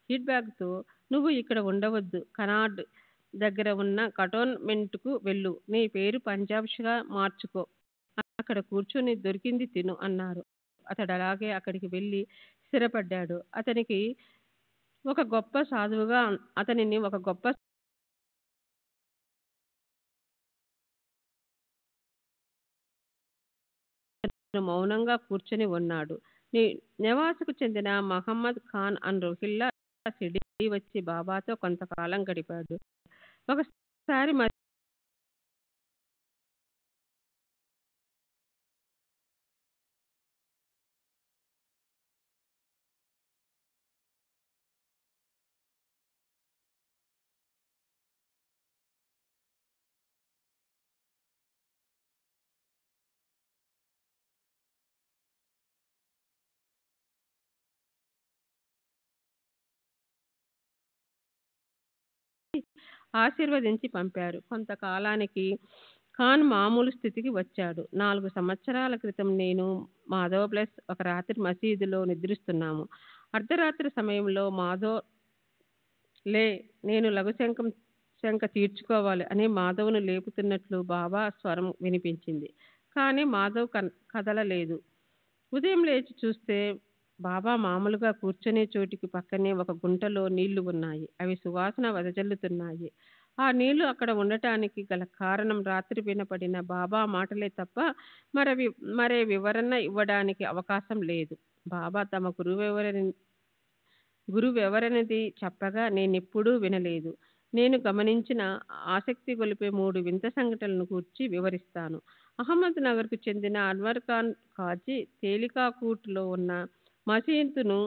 హీడ్బాగ్తో, నువ్వు ఇక్కడ ఉండవద్దు, కనాడ్ దగ్గర ఉన్న కంటోన్మెంట్కు వెళ్ళు, నీ పేరు పంజాబ్గా మార్చుకో, అక్కడ కూర్చొని దొరికింది తిను అన్నారు. అతడు అలాగే అక్కడికి వెళ్ళి స్థిరపడ్డాడు. అతనిని ఒక గొప్ప మౌనంగా కూర్చొని ఉన్నాడు. నెవాసుకు చెందిన మహమ్మద్ ఖాన్ అన్ రోహిల్లా షిరిడీ వచ్చి బాబాతో కొంతకాలం గడిపాడు. ఒకసారి ఆశీర్వదించి పంపారు. కొంతకాలానికి ఖాన్ మామూలు స్థితికి వచ్చాడు. 4 సంవత్సరాల క్రితం నేను, మాధవ్ ప్లస్ ఒక రాత్రి మసీదులో నిద్రిస్తున్నాము. అర్ధరాత్రి సమయంలో మాధవ్, లే, నేను లఘుశంక తీర్చుకోవాలి అని మాధవ్ను లేపుతున్నట్లు బాబా స్వరం వినిపించింది. కానీ మాధవ్ కదలలేదు. ఉదయం లేచి చూస్తే బాబా మామూలుగా కూర్చునే చోటికి పక్కనే ఒక గుంటలో నీళ్లు ఉన్నాయి. అవి సువాసన వెదజల్లుతున్నాయి. ఆ నీళ్లు అక్కడ ఉండటానికి గల కారణం రాత్రి వినపడిన బాబా మాటలే తప్ప మరే వివరణ ఇవ్వడానికి అవకాశం లేదు. బాబా తమ గురువెవరనేది చెప్పగా నేనెప్పుడూ వినలేదు. నేను గమనించిన ఆసక్తి గొలిపే 3 వింత సంఘటనలను గూర్చి వివరిస్తాను. అహ్మద్ నగర్కు చెందిన అన్వర్ ఖాన్ ఖాజీ తేలికాకూట్లో ఉన్న మసీదును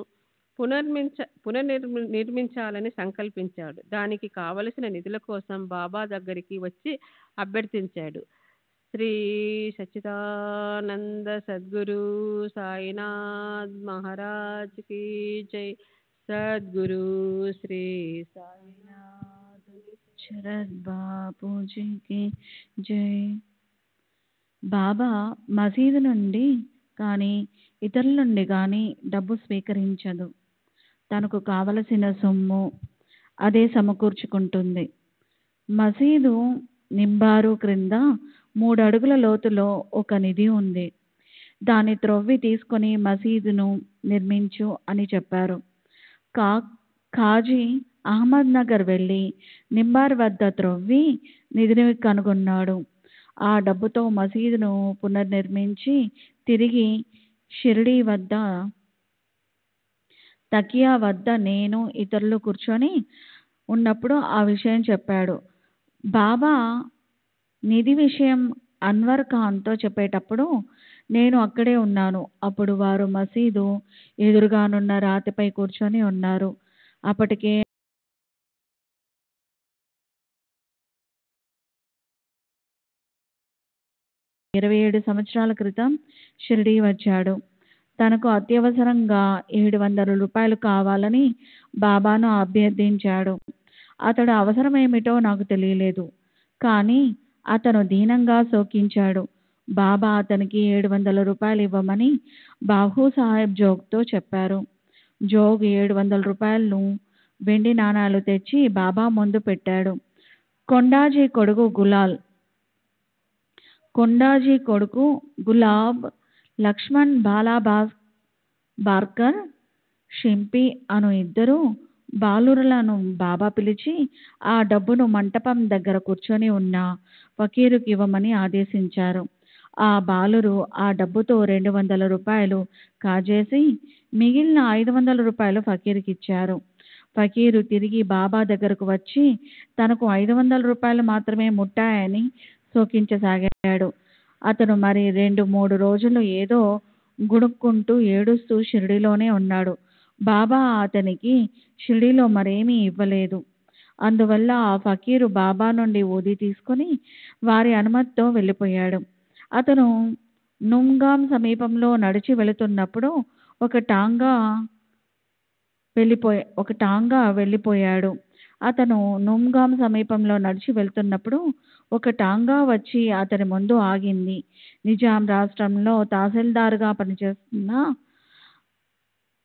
నిర్మించాలని సంకల్పించాడు. దానికి కావలసిన నిధుల కోసం బాబా దగ్గరికి వచ్చి అభ్యర్థించాడు. శ్రీ సచ్చిదానంద సద్గురు సాయినాథ్ మహారాజ్ కీ జై. సద్గురు శ్రీ సాయినాథ్ శరత్ బాపూజీకి జై. బాబా మసీదు నుండి కానీ ఇతరుల నుండి కానీ డబ్బు స్వీకరించదు. తనకు కావలసిన సొమ్ము అదే సమకూర్చుకుంటుంది. మసీదు నింబారు క్రింద 3 అడుగుల లోతులో ఒక నిధి ఉంది. దాన్ని త్రవ్వి తీసుకొని మసీదును నిర్మించు అని చెప్పారు. ఖాజీ అహ్మద్ నగర్ వెళ్ళి నింబార్ వద్ద త్రవ్వి నిధిని కనుగొన్నాడు. ఆ డబ్బుతో మసీదును పునర్నిర్మించి తిరిగి షిరిడీ వద్ద తకియా వద్ద నేను ఇతరులు కూర్చొని ఉన్నప్పుడు ఆ విషయం చెప్పాడు. బాబా నిధి విషయం అన్వర్ ఖాన్తో చెప్పేటప్పుడు నేను అక్కడే ఉన్నాను. అప్పుడు వారు మసీదు ఎదురుగానున్న రాతిపై కూర్చొని ఉన్నారు. అప్పటికే 27 సంవత్సరాల క్రితం షిరిడీ వచ్చాడు. తనకు అత్యవసరంగా 700 రూపాయలు కావాలని బాబాను అభ్యర్థించాడు. అతడు అవసరమేమిటో నాకు తెలియలేదు, కానీ అతను దీనంగా శోకించాడు. బాబా అతనికి 700 రూపాయలు ఇవ్వమని బాహు సాహెబ్ జోగ్తో చెప్పారు. జోగ్ 700 రూపాయలను వెండి నాణాలు తెచ్చి బాబా ముందు పెట్టాడు. కొండాజీ కొడుకు గులాబ్, లక్ష్మణ్ బార్కర్, షింపి అను 2 బాలురలను బాబా పిలిచి ఆ డబ్బును మంటపం దగ్గర కూర్చొని ఉన్న ఫకీరుకి ఇవ్వమని ఆదేశించారు. ఆ బాలురు ఆ డబ్బుతో 200 రూపాయలు కాజేసి మిగిలిన 500 రూపాయలు ఫకీరుకి ఇచ్చారు. ఫకీరు తిరిగి బాబా దగ్గరకు వచ్చి తనకు 500 రూపాయలు మాత్రమే ముట్టాయని శోకించసాగాడు. అతను మరి 2-3 రోజులు ఏదో గుణుక్కుంటూ ఏడుస్తూ షిరిడీలోనే ఉన్నాడు. బాబా అతనికి షిరిడీలో మరేమీ ఇవ్వలేదు. అందువల్ల ఆ ఫకీరు బాబా నుండి ఊది తీసుకుని వారి అనుమతితో వెళ్ళిపోయాడు. అతను నుంగాం సమీపంలో నడిచి వెళుతున్నప్పుడు ఒక టాంగా వెళ్ళిపోయాడు. అతను నుంగాం సమీపంలో నడిచి వెళ్తున్నప్పుడు ఒక టాంగా వచ్చి అతని ముందు ఆగింది. నిజాం రాష్ట్రంలో తహసీల్దార్గా పనిచేస్తున్న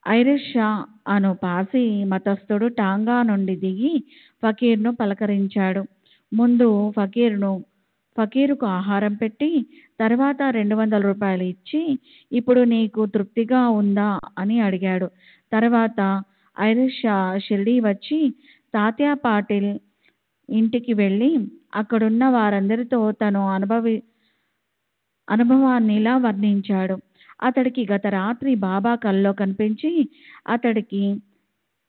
ఐరిష్ షా అను పార్సీ మతస్థుడు టాంగా నుండి దిగి ఫకీర్ను పలకరించాడు. ముందు ఫకీరుకు ఆహారం పెట్టి తర్వాత 200 రూపాయలు ఇచ్చి ఇప్పుడు నీకు తృప్తిగా ఉందా అని అడిగాడు. తర్వాత ఐరిష్ షా షిరిడీ వచ్చి తాత్యా పాటిల్ ఇంటికి వెళ్ళి అక్కడున్న వారందరితో తను అనుభవాన్నిలా వర్ణించాడు. అతడికి గత రాత్రి బాబా కల్లో కనిపించి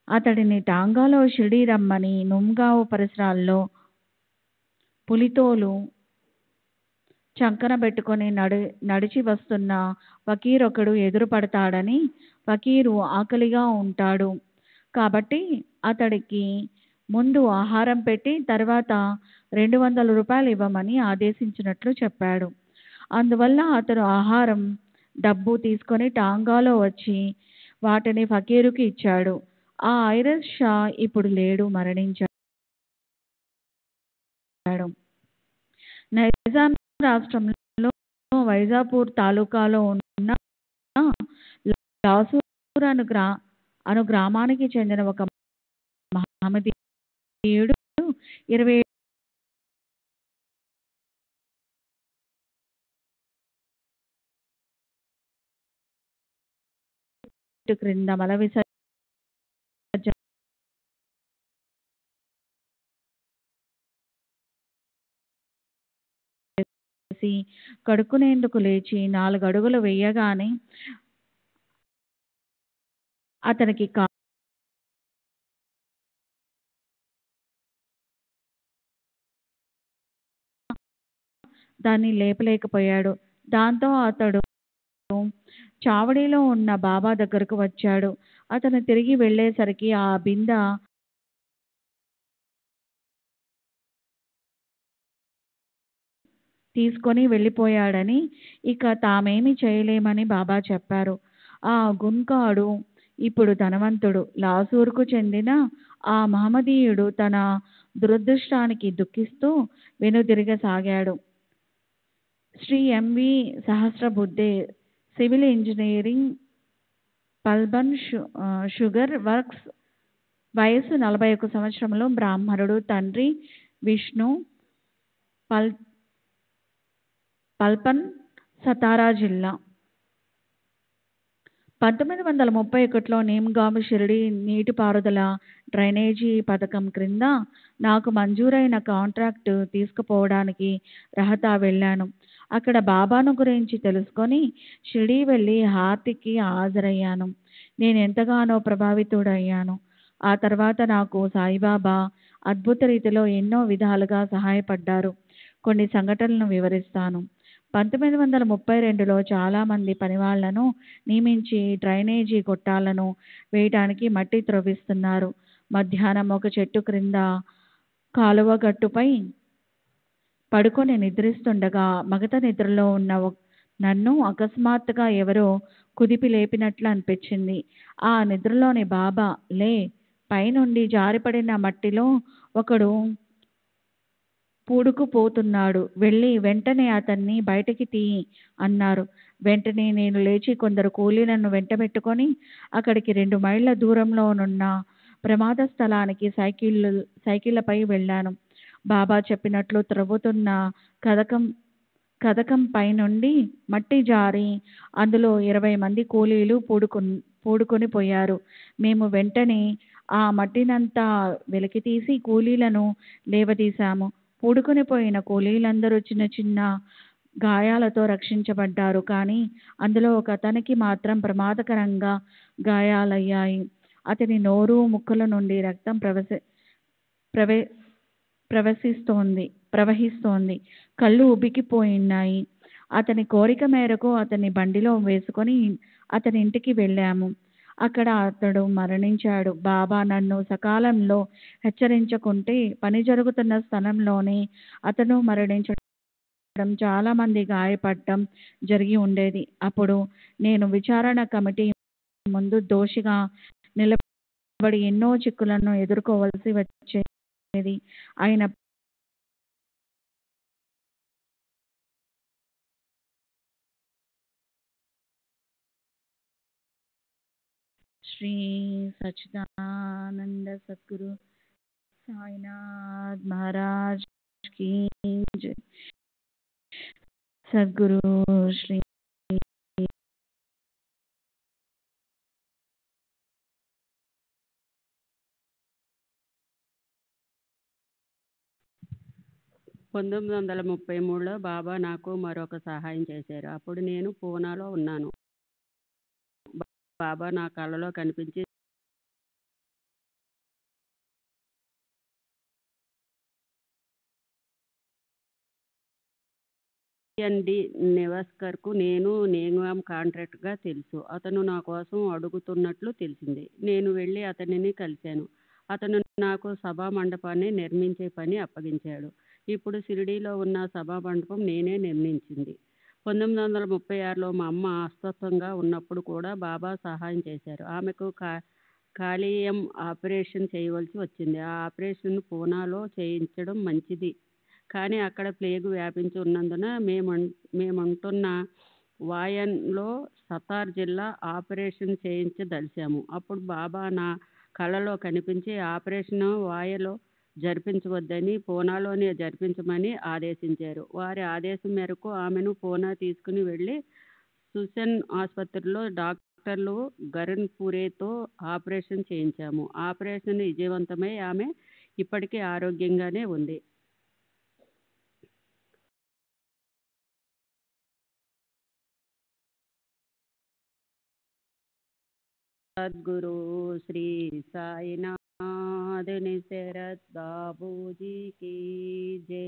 అతడిని టాంగాలో షిరిడీ రమ్మని నుంగావ్ పరిసరాల్లో పులితోలు చంకన పెట్టుకొని నడిచి వస్తున్న ఫకీరొకడు ఎదురుపడతాడని, ఫకీరు ఆకలిగా ఉంటాడు కాబట్టి అతడికి ముందు ఆహారం పెట్టి తర్వాత 200 రూపాయలు ఇవ్వమని ఆదేశించినట్లు చెప్పాడు. అందువల్ల అతను ఆహారం, డబ్బు తీసుకొని టాంగాలో వచ్చి వాటిని ఫకీరుకి ఇచ్చాడు. ఆ ఐరిష్ షా ఇప్పుడు లేడు, మరణించాడు. నైజాం రాష్ట్రంలో వైజాపూర్ తాలూకాలో ఉన్న లాసూర్ అను గ్రామానికి చెందిన ఒక మహమ్మదీయుడు 27 చెట్టు క్రింద మల విసర్జన చేసి కడుక్కునేందుకు లేచి 4 అడుగులు వేయగానే అతనికి దాన్ని లేపలేకపోయాడు. దాంతో అతడు చావడిలో ఉన్న బాబా దగ్గరకు వచ్చాడు. అతను తిరిగి వెళ్ళేసరికి ఆ బిందె తీసుకొని వెళ్ళిపోయాడని, ఇక తామేమీ చేయలేమని బాబా చెప్పారు. ఆ గున్కాడు ఇప్పుడు ధనవంతుడు. లాసూర్కు చెందిన ఆ మహమ్మదీయుడు తన దురదృష్టానికి దుఃఖిస్తూ వెనుదిరగసాగాడు. Shri MV Sahasrabuddhe, civil engineering, పల్బన్ షుగర్ వర్క్స్, వయసు 41 సంవత్సరములు, బ్రాహ్మణుడు, తండ్రి విష్ణు, పల్పన్, సతారా జిల్లా. 1931లో నీమ్గామ్ షిరిడి నీటిపారుదల డ్రైనేజీ పథకం క్రింద నాకు మంజూరైన కాంట్రాక్టు తీసుకుపోవడానికి రహతా వెళ్ళాను. అక్కడ బాబాను గురించి తెలుసుకొని షిరిడి వెళ్ళి హారతికి హాజరయ్యాను. నేను ఎంతగానో ప్రభావితుడయ్యాను. ఆ తర్వాత నాకు సాయిబాబా అద్భుత రీతిలో ఎన్నో విధాలుగా సహాయపడ్డారు. కొన్ని సంఘటనలను వివరిస్తాను. 1932లో చాలామంది పనివాళ్లను నియమించి డ్రైనేజీ గొట్టాలను వేయటానికి మట్టి త్రవ్విస్తున్నారు. మధ్యాహ్నం ఒక చెట్టు క్రింద కాలువ గట్టుపై పడుకొని నిద్రిస్తుండగా మగత నిద్రలో ఉన్న నన్ను అకస్మాత్తుగా ఎవరో కుదిపి లేపినట్లు అనిపించింది. ఆ నిద్రలోని బాబా, లే, పైనుండి జారిపడిన మట్టిలో ఒకడు పూడుకుపోతున్నాడు, వెళ్ళి వెంటనే అతన్ని బయటికి తీయి అన్నారు. వెంటనే నేను లేచి కొందరు కూలీలను వెంటబెట్టుకొని అక్కడికి 2 మైళ్ళ దూరంలోనున్న ప్రమాద స్థలానికి సైకిళ్లపై వెళ్ళాను. బాబా చెప్పినట్లు త్రవ్వుతున్న కదకం పై నుండి మట్టి జారి అందులో 20 మంది కూలీలు పూడుకొని పోయారు. మేము వెంటనే ఆ మట్టినంతా వెలికితీసి కూలీలను లేవదీశాము. పూడుకొని పోయిన కూలీలందరూ చిన్న చిన్న గాయాలతో రక్షించబడ్డారు. కానీ అందులో ఒక అతనికి మాత్రం ప్రమాదకరంగా గాయాలయ్యాయి. అతని నోరు, ముక్కుల నుండి రక్తం ప్రవహిస్తోంది. కళ్ళు ఉబికిపోయినాయి. అతని కోరిక మేరకు అతన్ని బండిలో వేసుకొని అతని ఇంటికి వెళ్ళాము. అక్కడ అతడు మరణించాడు. బాబా నన్ను సకాలంలో హెచ్చరించకుంటే పని జరుగుతున్న స్థలంలోనే అతను మరణించడం, చాలా మంది గాయపడటం జరిగి ఉండేది. అప్పుడు నేను విచారణ కమిటీ ముందు దోషిగా నిలబడి ఎన్నో చిక్కులను ఎదుర్కోవలసి వచ్చేది. ఆయన శ్రీ సచ్చిదానంద సద్గురు సాయినాథ్ మహారాజ్ की जय. సద్గురు శ్రీ 1933లో బాబా నాకు మరొక సహాయం చేశారు. అప్పుడు నేను పూనాలో ఉన్నాను. బాబా నా కలలో కనిపించి డి నెవస్కర్కు నేను నేంగామ్ కాంట్రాక్ట్గా తెలుసు. అతను నా కోసం అడుగుతున్నట్లు తెలిసింది. నేను వెళ్ళి అతనిని కలిశాను. అతను నాకు సభా మండపాన్ని నిర్మించే పని అప్పగించాడు. ఇప్పుడు షిరిడీలో ఉన్న సభా మండపం నేనే నిర్మించింది. 1936లో మా అమ్మ అస్వస్థంగా ఉన్నప్పుడు కూడా బాబా సహాయం చేశారు. ఆమెకు కాలేయం ఆపరేషన్ చేయవలసి వచ్చింది. ఆ ఆపరేషన్ పూనాలో చేయించడం మంచిది, కానీ అక్కడ ప్లేగు వ్యాపించి ఉన్నందున మేముంటున్న వాయన్లో సతార్ జిల్లా ఆపరేషన్ చేయించదలిచాము. అప్పుడు బాబా నా కలలో కనిపించి ఆపరేషన్ వాయలో జరిపించవద్దని పూనాలోనే జరిపించమని ఆదేశించారు. వారి ఆదేశం మేరకు ఆమెను పూనా తీసుకుని వెళ్ళి సుసెన్ ఆసుపత్రిలో డాక్టర్ డాక్టర్లు గరుణ్ పూరేతో ఆపరేషన్ చేయించాము. ఆపరేషన్ విజయవంతమై ఆమె ఇప్పటికీ ఆరోగ్యంగానే ఉంది. సద్గురు శ్రీ సాయినాథుని శరత్ బాబూజీకి జై.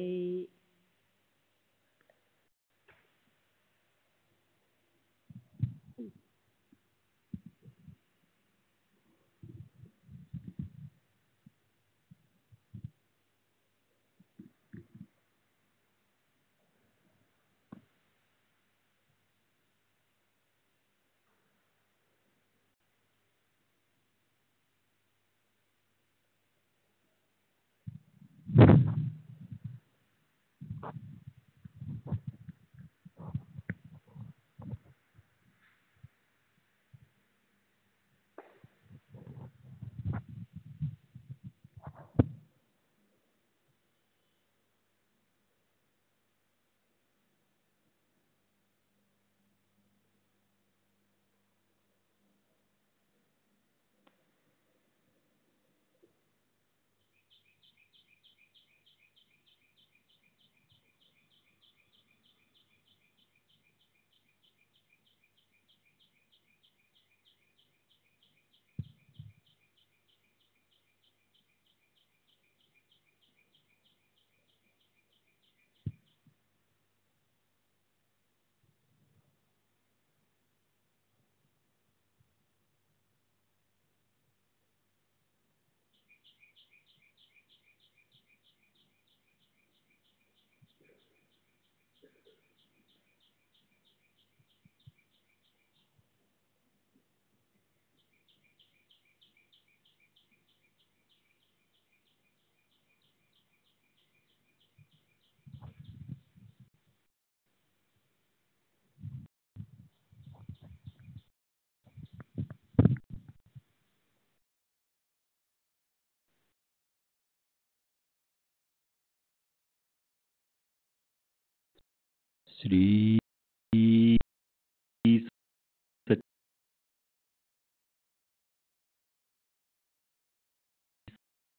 శ్రీ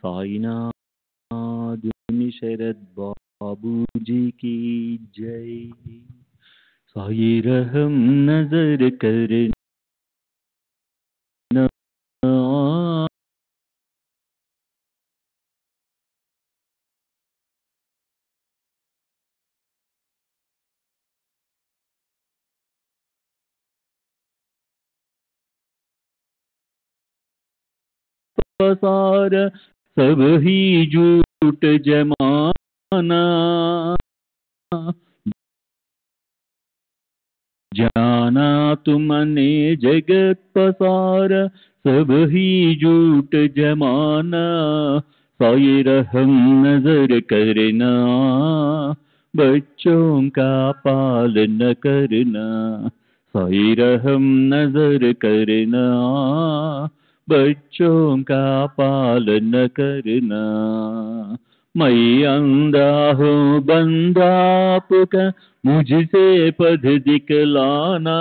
साईनाथुनि शरद बाबूजी की जय. साई रहम नजर करना पसार सब ही झूठ जमाना जाना तुमने जगत पसार सब ही झूठ जमाना. साई रहम नजर करना बच्चों का पालन करना. साई रहम नजर करना बच्चों का पालन करना. मैं अंधा हूँ बंदा आपका मुझसे पद दिखलाना.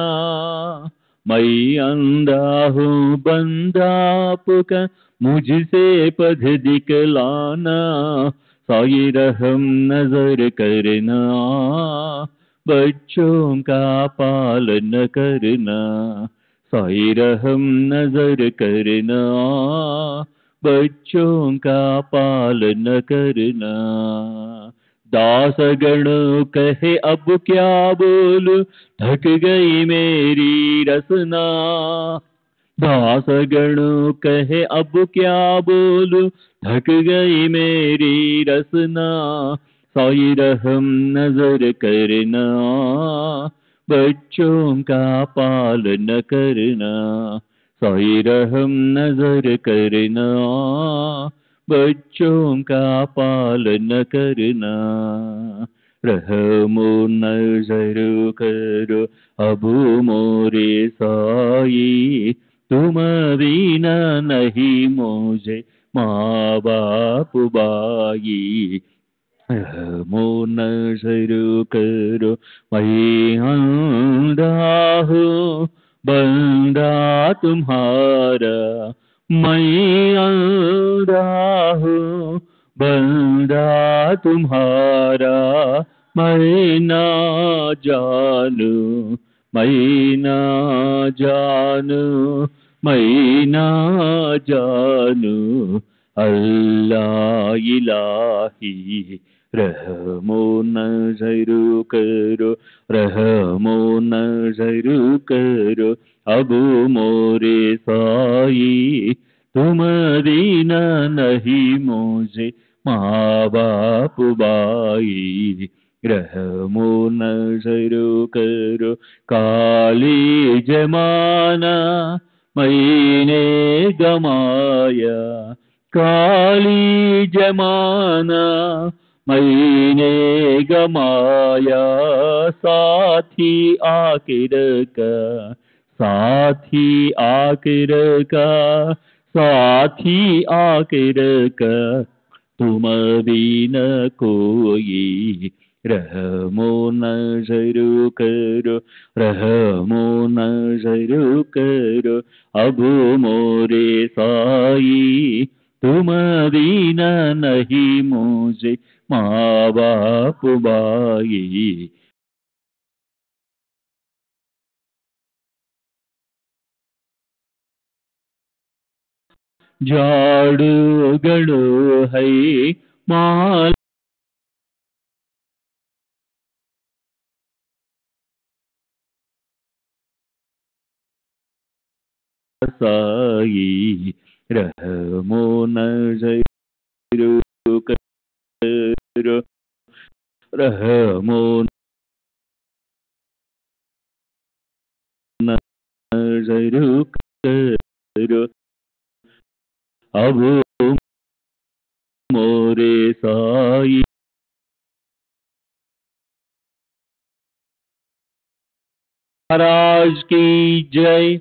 मैं अंधा हूँ बंदा आपका मुझसे पद दिखलाना. साई रहम नजर करना बच्चों का पालन करना. साई रहम नजर करना बच्चों का पालन करना. दासगणों कहे अब क्या बोलूं थक गई मेरी रसना. दासगणों कहे अब क्या बोलूं थक गई मेरी रसना. साई रहम नजर करना बच्चों का पालन करना. साई रहम नजर करना बच्चों का पालन करना. रहमो नजर करो अब मोरे साई तुम बिना नहीं मुझे माँ बाप बाई. रहमो नजर करो मैं अंधा हूँ बंदा तुम्हारा मैं अंधा हूँ, बंदा तुम्हारा मैं ना जानू, मैं ना जानू, मैं ना जानू। अल्लाह इलाही रहमो नजर करो, रहमो नजर करो। अब मोरे साई तुम दीना नहीं मुझे माँ बाप बाई, रहमो नजर करो। काली जमाना मैंने गमाया, काली जमाना मैंने गमाया। साथी आखिर का, साथी आखिर का, साथी आखिर का तुम भी न कोई, रहमो नजर करो, रहमो नजर करो। अब मोरे साई तुम दीना नहीं मुझे माँ बाप बाई। झाड़ू गड़ो है माल साई, रहमो नजर करो, रहमो नजर करो। अब मोरे साई महाराज की जय।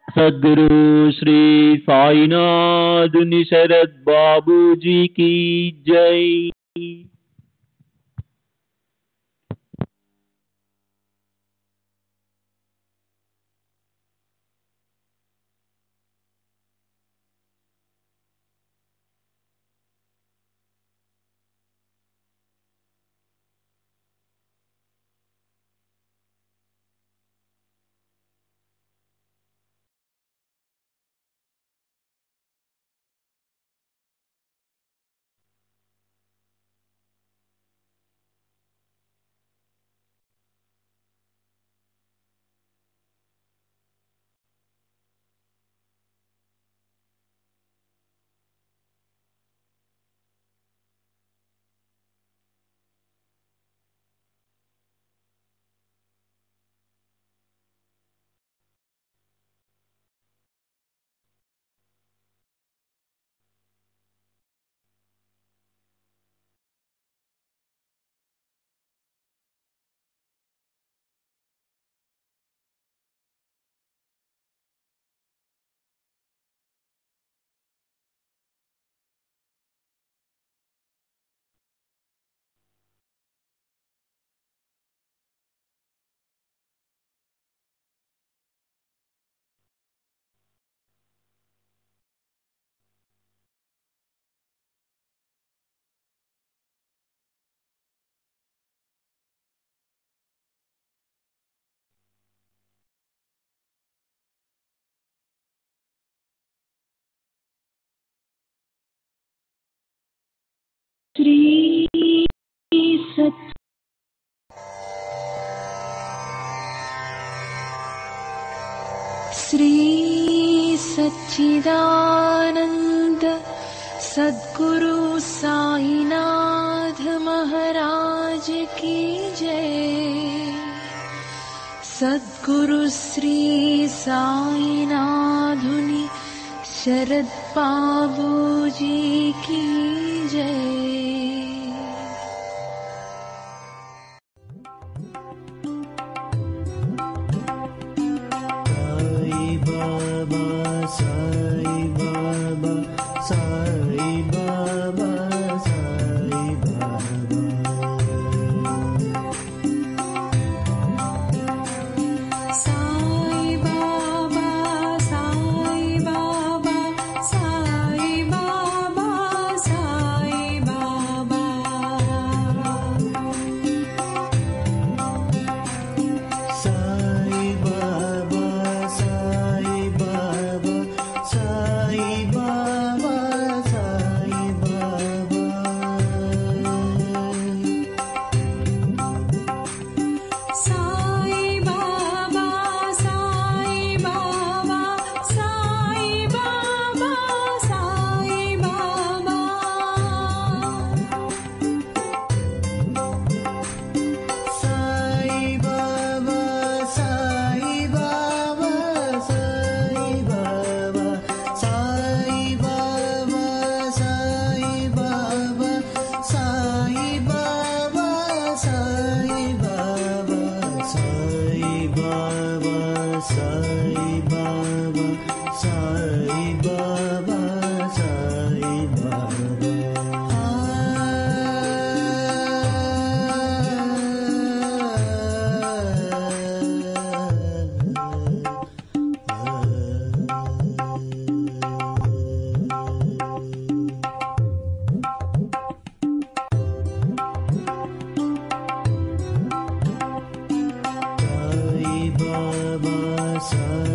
सद्गुरु श्री साईनाथ निशरद बाबू जी की जय। श्री सच्चिदानंद सद्गुरु साईनाथ महाराज की जय। सद्गुरु श्री साईनाथुनि शरद बाबू जी की जय। साई बाबा, साई बाबा, साई बाबा, साई बाबा, బాబా సాయి బాబా సాయి బాబా సాయి బాబా సాయి